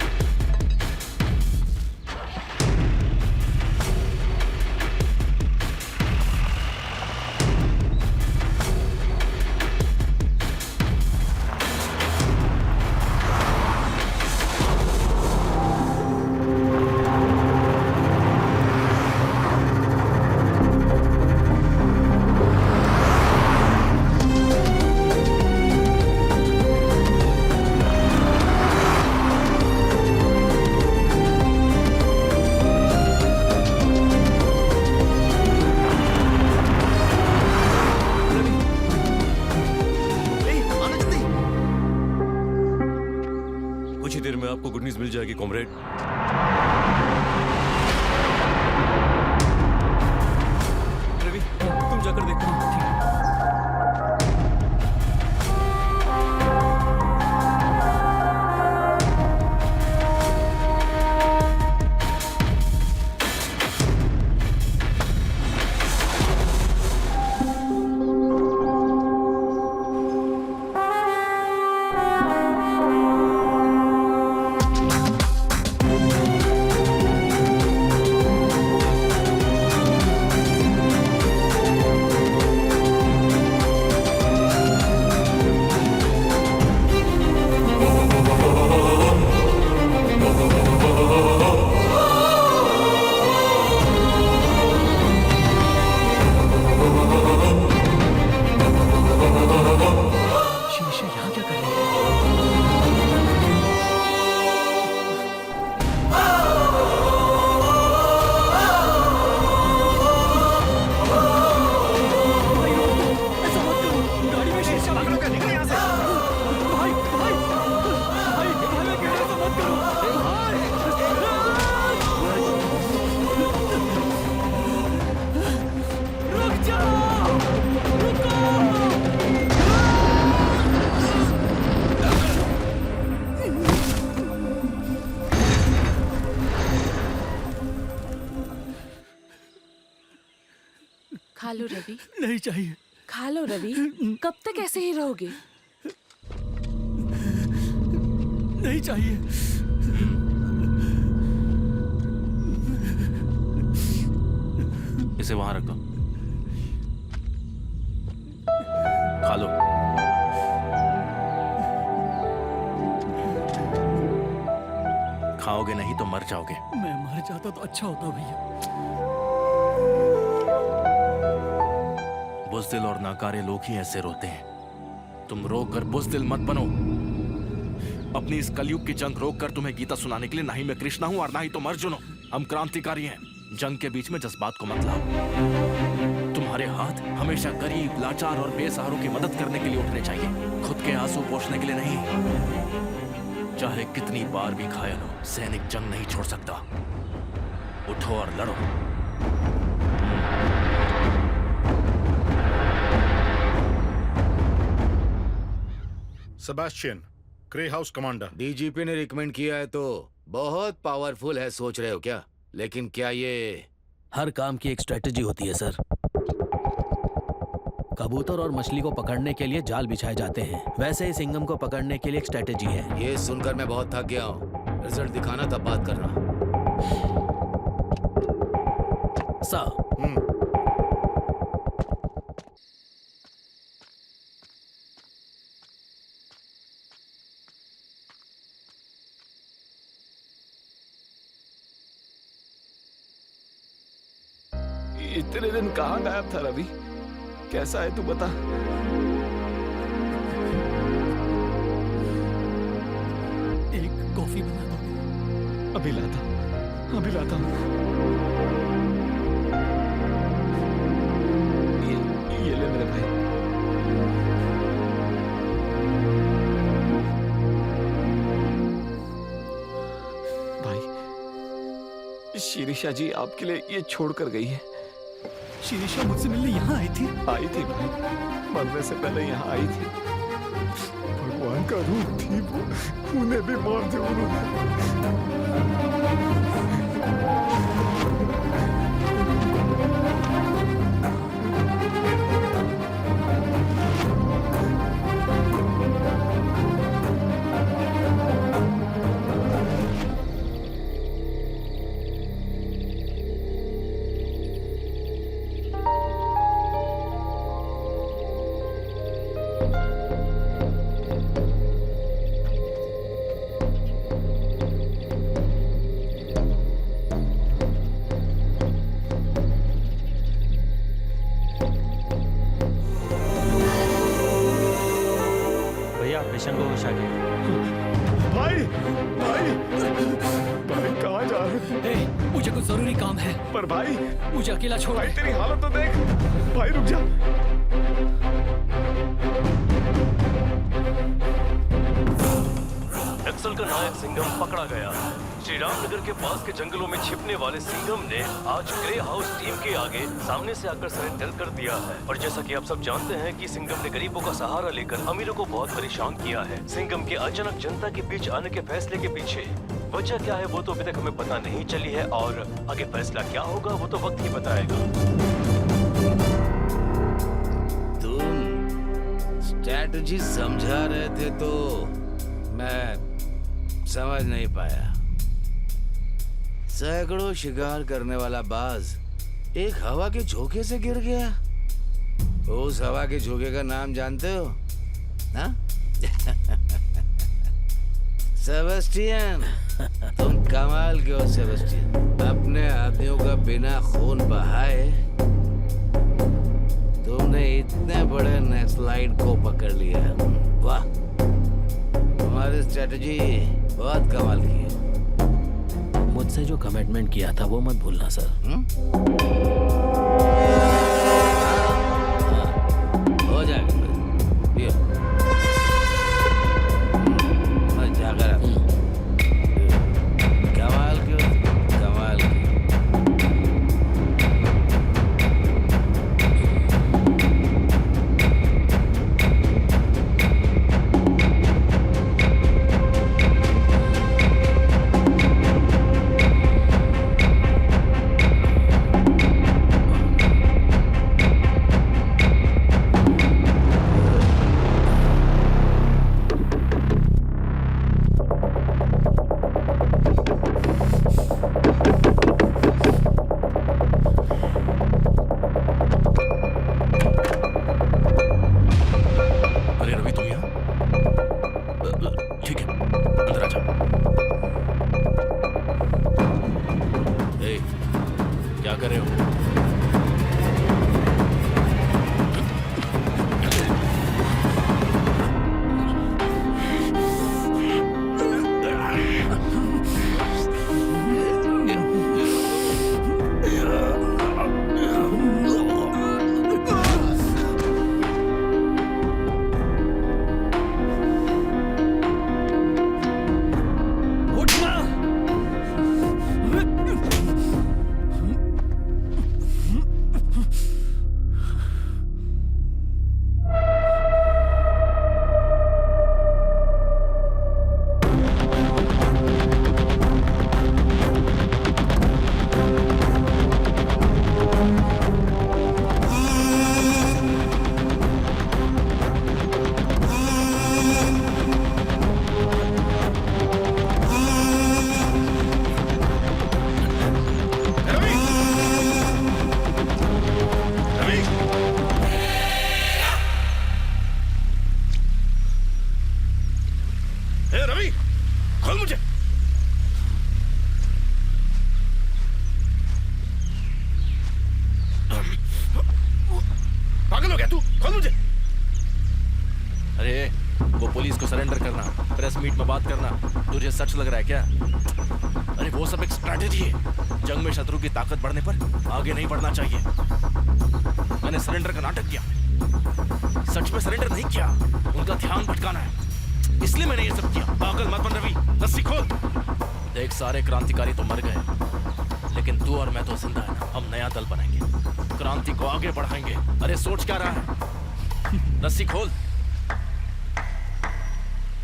कुछ ही देर में आपको गुड न्यूज मिल जाएगी कॉमरेड। रवि, तुम जाकर देखो। खा लो रवि। नहीं चाहिए। खा लो रवि, कब तक ऐसे ही रहोगे? नहीं चाहिए। इसे वहां रख दो, खा लो। खाओगे नहीं तो मर जाओगे। मैं मर जाता तो अच्छा होता भैया। बुज़दिल और नाकारे लोग ही ऐसे रोते हैं। तुम रोक कर बुज़दिल मत बनो। अपनी इस कलयुग की जंग रोक कर तुम्हें गीता सुनाने के लिए ना ही मैं कृष्णा हूं और ना ही तुम अर्जुन हो। हम क्रांतिकारी हैं। जंग के बीच में जज्बात को मत लाओ। तुम्हारे हाथ हमेशा गरीब, लाचार और बेसहारों की मदद करने के लिए उठने चाहिए, खुद के आंसू पोंछने के लिए नहीं। चाहे कितनी बार भी घायल हो, सैनिक जंग नहीं छोड़ सकता। उठो और लड़ो। Sebastian, grey house commander. DGP ने रिकमेंड किया है तो बहुत पावरफुल है सोच रहे हो क्या? लेकिन क्या ये हर काम की एक स्ट्रेटेजी होती है सर। कबूतर और मछली को पकड़ने के लिए जाल बिछाए जाते हैं, वैसे ही सिंघम को पकड़ने के लिए एक स्ट्रेटेजी है। ये सुनकर मैं बहुत थक गया हूँ। रिजल्ट दिखाना तब बात करना। सर। इतने दिन कहाँ गायब था रवि? कैसा है तू बता। एक कॉफी बना दो। अभी लाता हूँ, अभी लाता हूँ। ये ले मेरे भाई। शिरीषा जी आपके लिए ये छोड़ कर गई है। शिरीषा मुझसे मिलने यहाँ आई थी? आई थी भाई, मरने से पहले यहाँ आई थी। भगवान का रूप थी वो, उन्हें भी मार दिया उन्होंने। पेशेंट को होश आ गया। भाई भाई भाई कहाँ जा रहे हैं? मुझे कुछ जरूरी काम है। पर भाई मुझे अकेला छोड़। भाई तेरी हालत तो देख। भाई रुक जा। नक्सल का नायक सिंघम पकड़ा गया। श्री राम नगर के पास के जंगलों में छिपने वाले सिंघम ने आज ग्रे हाउस टीम के आगे सामने से आकर सरेंडर कर दिया है। और जैसा कि आप सब जानते हैं कि सिंघम ने गरीबों का सहारा लेकर अमीरों को बहुत परेशान किया है। सिंघम के अचानक जनता के बीच आने के फैसले के पीछे वजह क्या है वो तो अभी तक हमें पता नहीं चली है, और आगे फैसला क्या होगा वो तो वक्त ही बताएगा। तुम स्ट्रैटेजी समझा रहे थे तो मैं समझ नहीं पाया। सैकड़ों शिकार करने वाला बाज एक हवा के झोंके से गिर गया। उस हवा के झोंके का नाम जानते हो? हाँ? सेबेस्टियन, तुम कमाल के हो सेबेस्टियन। अपने आदमियों का बिना खून बहाए तुमने इतने बड़े नक्सलाइट को पकड़ लिया। वाह, तुम्हारी स्ट्रेटजी बहुत कमाल की है। मुझसे जो कमिटमेंट किया था वो मत भूलना सर। हो जाएगा। मैं जाकर कमाल की हो, कमाल की। सच लग रहा है क्या? अरे वो सब एक स्ट्रैटेजी है। जंग में शत्रु की ताकत बढ़ने पर आगे नहीं बढ़ना चाहिए। मैंने सरेंडर का नाटक किया, सच में सरेंडर नहीं किया। उनका ध्यान भटकाना है, इसलिए मैंने ये सब किया। पागल मत बन रवि, रस्सी खोल। देख, सारे क्रांतिकारी तो मर गए, लेकिन तू और मैं तो जिंदा है ना। हम नया दल बनाएंगे, क्रांति को आगे बढ़ाएंगे। अरे सोच क्या रहा है? रस्सी खोल।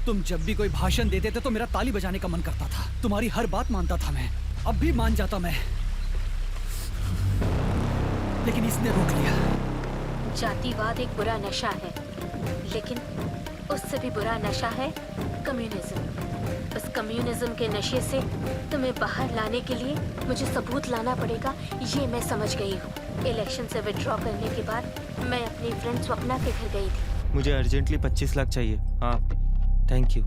तुम जब भी कोई भाषण देते थे तो मेरा ताली बजाने का मन करता था। तुम्हारी हर बात मानता था मैं, अब भी मान जाता मैं, लेकिन इसने रोक लिया। जातिवाद एक बुरा नशा है, लेकिन उससे भी बुरा नशा है कम्युनिज्म। उस कम्युनिज्म के नशे से तुम्हें बाहर लाने के लिए मुझे सबूत लाना पड़ेगा, ये मैं समझ गई हूँ। इलेक्शन से विड्रॉ करने के बाद मैं अपनी फ्रेंड स्वप्ना के घर गई थी। मुझे अर्जेंटली 25 लाख चाहिए। हाँ, थैंक यू।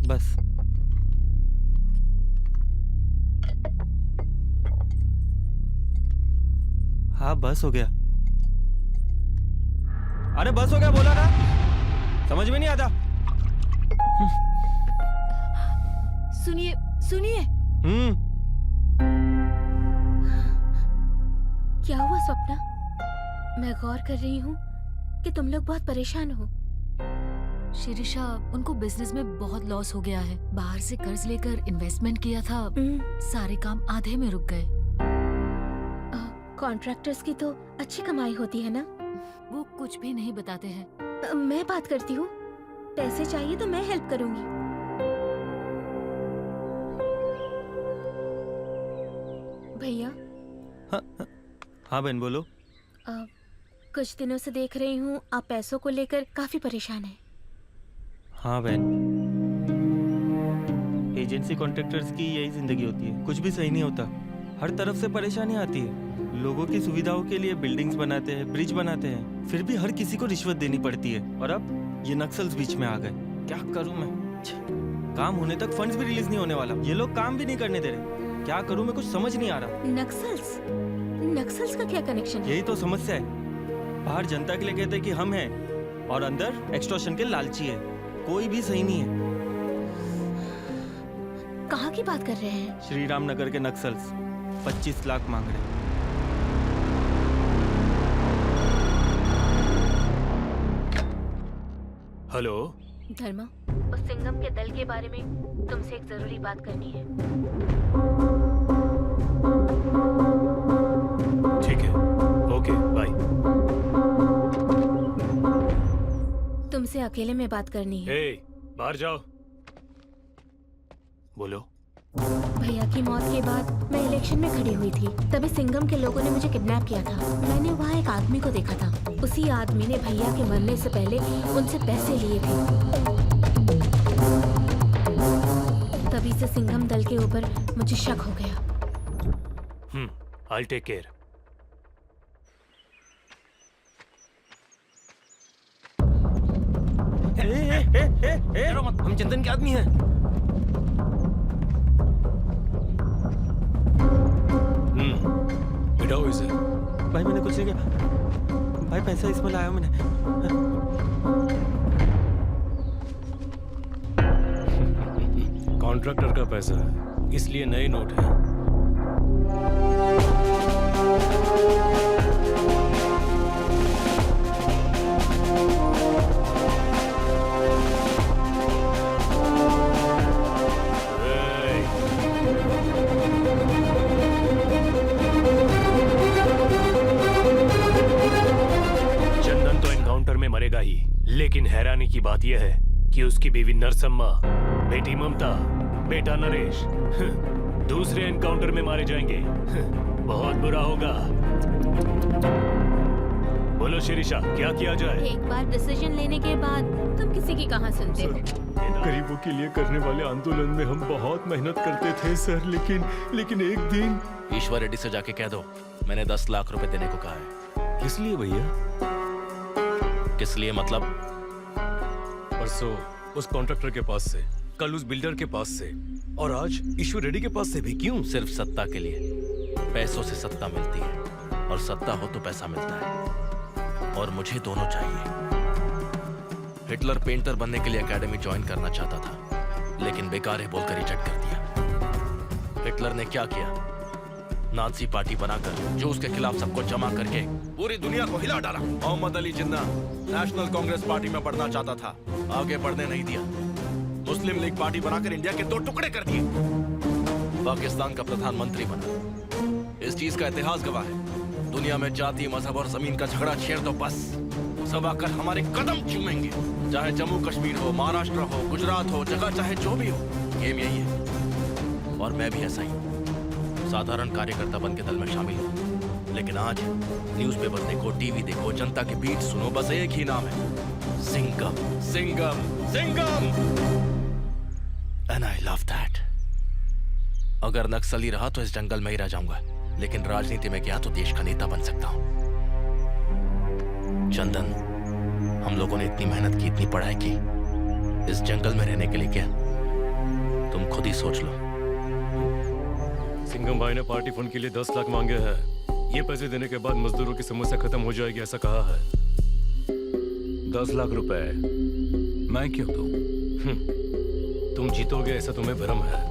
बस हाँ, बस हो गया। अरे बस हो गया बोला ना, समझ में नहीं आता। सुनिए सुनिए। क्या हुआ स्वप्ना? मैं गौर कर रही हूँ कि तुम लोग बहुत परेशान हो। शिरीषा, उनको बिजनेस में बहुत लॉस हो गया है। बाहर से कर्ज लेकर इन्वेस्टमेंट किया था, सारे काम आधे में रुक गए। कॉन्ट्रैक्टर्स की तो अच्छी कमाई होती है ना? वो कुछ भी नहीं बताते हैं। मैं बात करती हूँ, पैसे चाहिए तो मैं हेल्प करूँगी। भैया। हाँ बहन बोलो। कुछ दिनों से देख रही हूँ आप पैसों को लेकर काफी परेशान हैं। हाँ बहन, एजेंसी कॉन्ट्रैक्टर्स की यही जिंदगी होती है। कुछ भी सही नहीं होता, हर तरफ से परेशानी आती है। लोगों की सुविधाओं के लिए बिल्डिंग्स बनाते हैं, ब्रिज बनाते हैं, फिर भी हर किसी को रिश्वत देनी पड़ती है। और अब ये नक्सल्स बीच में आ गए। क्या करूं मैं? काम होने तक फंड्स भी रिलीज नहीं होने वाला। ये लोग काम भी नहीं करने दे रहे। क्या करूं मैं, कुछ समझ नहीं आ रहा। नक्सल्स का क्या कनेक्शन है? यही तो समस्या है। बाहर जनता के लिए कहते हैं कि हम हैं, और अंदर एक्सटॉर्शन के लालची है। कोई भी सही नहीं है। कहाँ की बात कर रहे हैं? श्री राम नगर के नक्सल्स 25 लाख मांग रहे हैं। हेलो धर्मा, उस सिंघम के दल के बारे में तुमसे एक जरूरी बात करनी है। ठीक है, ओके बाय। तुमसे अकेले में बात करनी है। बाहर जाओ। बोलो। भैया की मौत के बाद मैं इलेक्शन में खड़ी हुई थी, तभी सिंघम के लोगों ने मुझे किडनैप किया था। मैंने वहाँ एक आदमी को देखा था। उसी आदमी ने भैया के मरने से पहले उनसे पैसे लिए थे। तभी से सिंघम दल के ऊपर मुझे शक हो गया। I'll take care. हम चंदन के आदमी हैं। मिटाओ इसे। भाई मैंने कुछ नहीं किया। भाई पैसा इसमें लाया मैंने। कॉन्ट्रैक्टर का पैसा है, इसलिए नए नोट है। चंदन तो एनकाउंटर में मरेगा ही, लेकिन हैरानी की बात यह है कि उसकी बीवी नरसम्मा, बेटी ममता, बेटा नरेश दूसरे एनकाउंटर में मारे जाएंगे। बहुत बुरा होगा। बोलो शिरीषा, क्या किया जाए? एक बार डिसीजन लेने के बाद तुम किसी की कहाँ सुनते हो? गरीबों के लिए करने वाले आंदोलन में हम बहुत मेहनत करते थे सर, लेकिन एक दिन ईश्वर रेड्डी से जाके कह दो मैंने 10 लाख रुपए देने को कहा है। किस लिए भैया? किस लिए मतलब? परसों उस कॉन्ट्रैक्टर के पास से, कल उस बिल्डर के पास से, और आज ईश्वर रेड्डी के पास से भी। क्यों? सिर्फ सत्ता के लिए। पैसों से सत्ता मिलती है, और सत्ता हो तो पैसा मिलता है, और मुझे दोनों चाहिए। हिटलर पेंटर बनने के लिए एकेडमी ज्वाइन करना चाहता था, लेकिन बेकार है बोलकर रिजेक्ट कर दिया। हिटलर ने क्या किया? नाजी पार्टी बनाकर जो उसके खिलाफ सबको जमा करके पूरी दुनिया को हिला डाला। मोहम्मद अली जिन्ना नेशनल कांग्रेस पार्टी में बढ़ना चाहता था, आगे बढ़ने नहीं दिया। मुस्लिम लीग पार्टी बनाकर इंडिया के 2 टुकड़े कर दिए। पाकिस्तान का प्रधानमंत्री बना। इस चीज का इतिहास गवाह है। दुनिया में जाति, मजहब और जमीन का झगड़ा छेड़ दो, बस सब आकर हमारे कदम चूमेंगे। चाहे जम्मू कश्मीर हो, महाराष्ट्र हो, गुजरात हो, जगह चाहे जो भी हो, गेम यही है। और मैं भी ऐसा ही साधारण कार्यकर्ता बन के दल में शामिल हूँ। लेकिन आज न्यूज़पेपर देखो, टीवी देखो, जनता के बीच सुनो, बस एक ही नाम है, Singham, Singham, Singham. And I love that. अगर नक्सली रहा तो इस जंगल में ही रह जाऊंगा, लेकिन राजनीति में गया तो देश का नेता बन सकता हूं। चंदन, हम लोगों ने इतनी मेहनत की, इतनी पढ़ाई की, इस जंगल में रहने के लिए क्या? तुम खुद ही सोच लो। सिंघम भाई ने पार्टी फंड के लिए 10 लाख मांगे हैं। ये पैसे देने के बाद मजदूरों की समस्या खत्म हो जाएगी, ऐसा कहा है। 10 लाख रुपए मैं क्यों दूं? तुम जीतोगे ऐसा तुम्हें भ्रम है।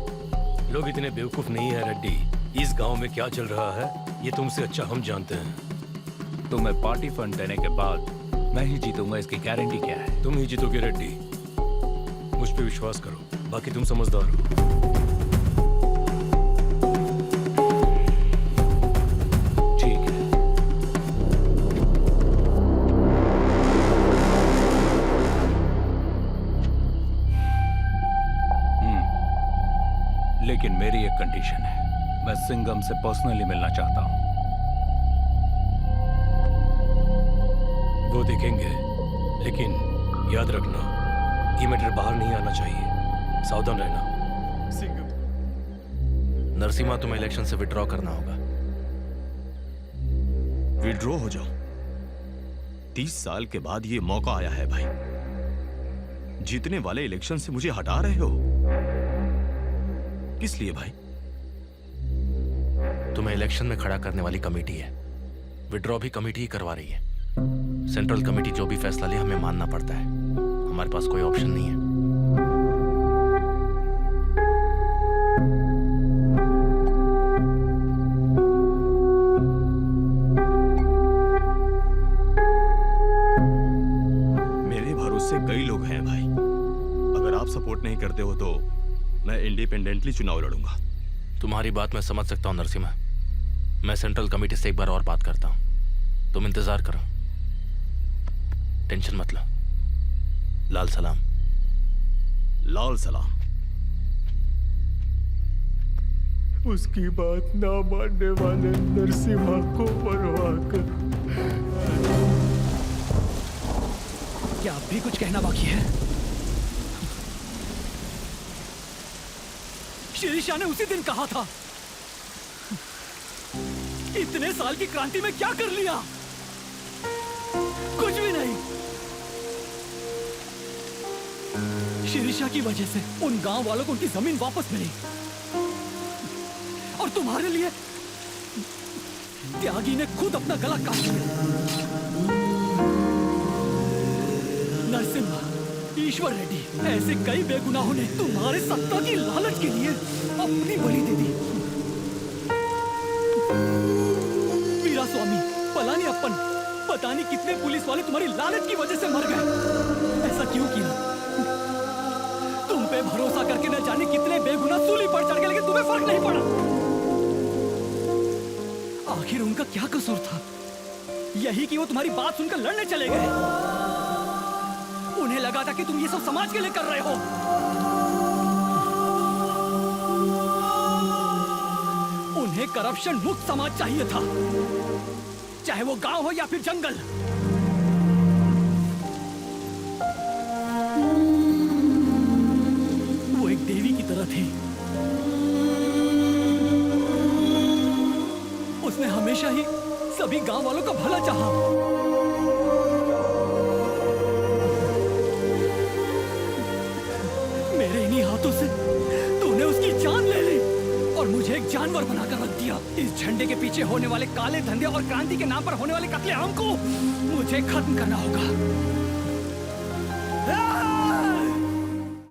लोग इतने बेवकूफ नहीं है रेड्डी। इस गांव में क्या चल रहा है ये तुमसे अच्छा हम जानते हैं। तुम्हें पार्टी फंड देने के बाद मैं ही जीतूंगा, इसकी गारंटी क्या है? तुम ही जीतोगे रेड्डी, मुझ पे विश्वास करो। बाकी तुम समझदार हो। लेकिन मेरी एक कंडीशन है, मैं सिंघम से पर्सनली मिलना चाहता हूं। वो देखेंगे, लेकिन याद रखना ये मैटर बाहर नहीं आना चाहिए, सावधान रहना। नरसिम्हा, तुम्हें इलेक्शन से विड्रॉ करना होगा। विड्रॉ हो जाओ? 30 साल के बाद ये मौका आया है भाई। जीतने वाले इलेक्शन से मुझे हटा रहे हो, किस लिए भाई? तुम्हें इलेक्शन में खड़ा करने वाली कमेटी है, विड्रॉ भी कमेटी ही करवा रही है। सेंट्रल कमेटी जो भी फैसला ले हमें मानना पड़ता है, हमारे पास कोई ऑप्शन नहीं है। मेरे भरोसे कई लोग हैं भाई। अगर आप सपोर्ट नहीं करते हो तो मैं इंडिपेंडेंटली चुनाव लड़ूंगा। तुम्हारी बात मैं समझ सकता हूं नरसिम्हा। मैं सेंट्रल कमेटी से एक बार और बात करता हूं, तुम इंतजार करो, टेंशन मत लो। लाल सलाम। लाल सलाम। उसकी बात ना मानने वाले नरसिम्हा को मरवा कर। क्या अब भी कुछ कहना बाकी है? शिरीषा ने उसी दिन कहा था, इतने साल की क्रांति में क्या कर लिया? कुछ भी नहीं। शिरीषा की वजह से उन गांव वालों को उनकी जमीन वापस मिली, और तुम्हारे लिए त्यागी ने खुद अपना गला काट लिया। नरसिम्हा, ईश्वर रेड्डी, ऐसे कई बेगुनाहों ने तुम्हारे सत्ता की लालच के लिए अपनी बलि दे दी। वीरास्वामी, पलानी अप्पन, पता नहीं कितने पुलिस वाले तुम्हारी लालच की वजह से मर गए। ऐसा क्यों किया? तुम पे भरोसा करके न जाने कितने बेगुनाह सूली पर चढ़ गए, लेकिन तुम्हें फर्क नहीं पड़ा। आखिर उनका क्या कसूर था? यही कि वो तुम्हारी बात सुनकर लड़ने चले गए। उन्हें लगा था कि तुम ये सब समाज के लिए कर रहे हो। उन्हें करप्शन मुक्त समाज चाहिए था, चाहे वो गांव हो या फिर जंगल। वो एक देवी की तरह थी। उसने हमेशा ही सभी गांव वालों का भला चाहा। मेरे इन्हीं हाथों से तूने उसकी जान ले ली और मुझे एक जानवर बनाकर रख दिया। इस झंडे के पीछे होने वाले काले धंधे और क्रांति के नाम पर होने वाले कत्लेआम को मुझे खत्म करना होगा।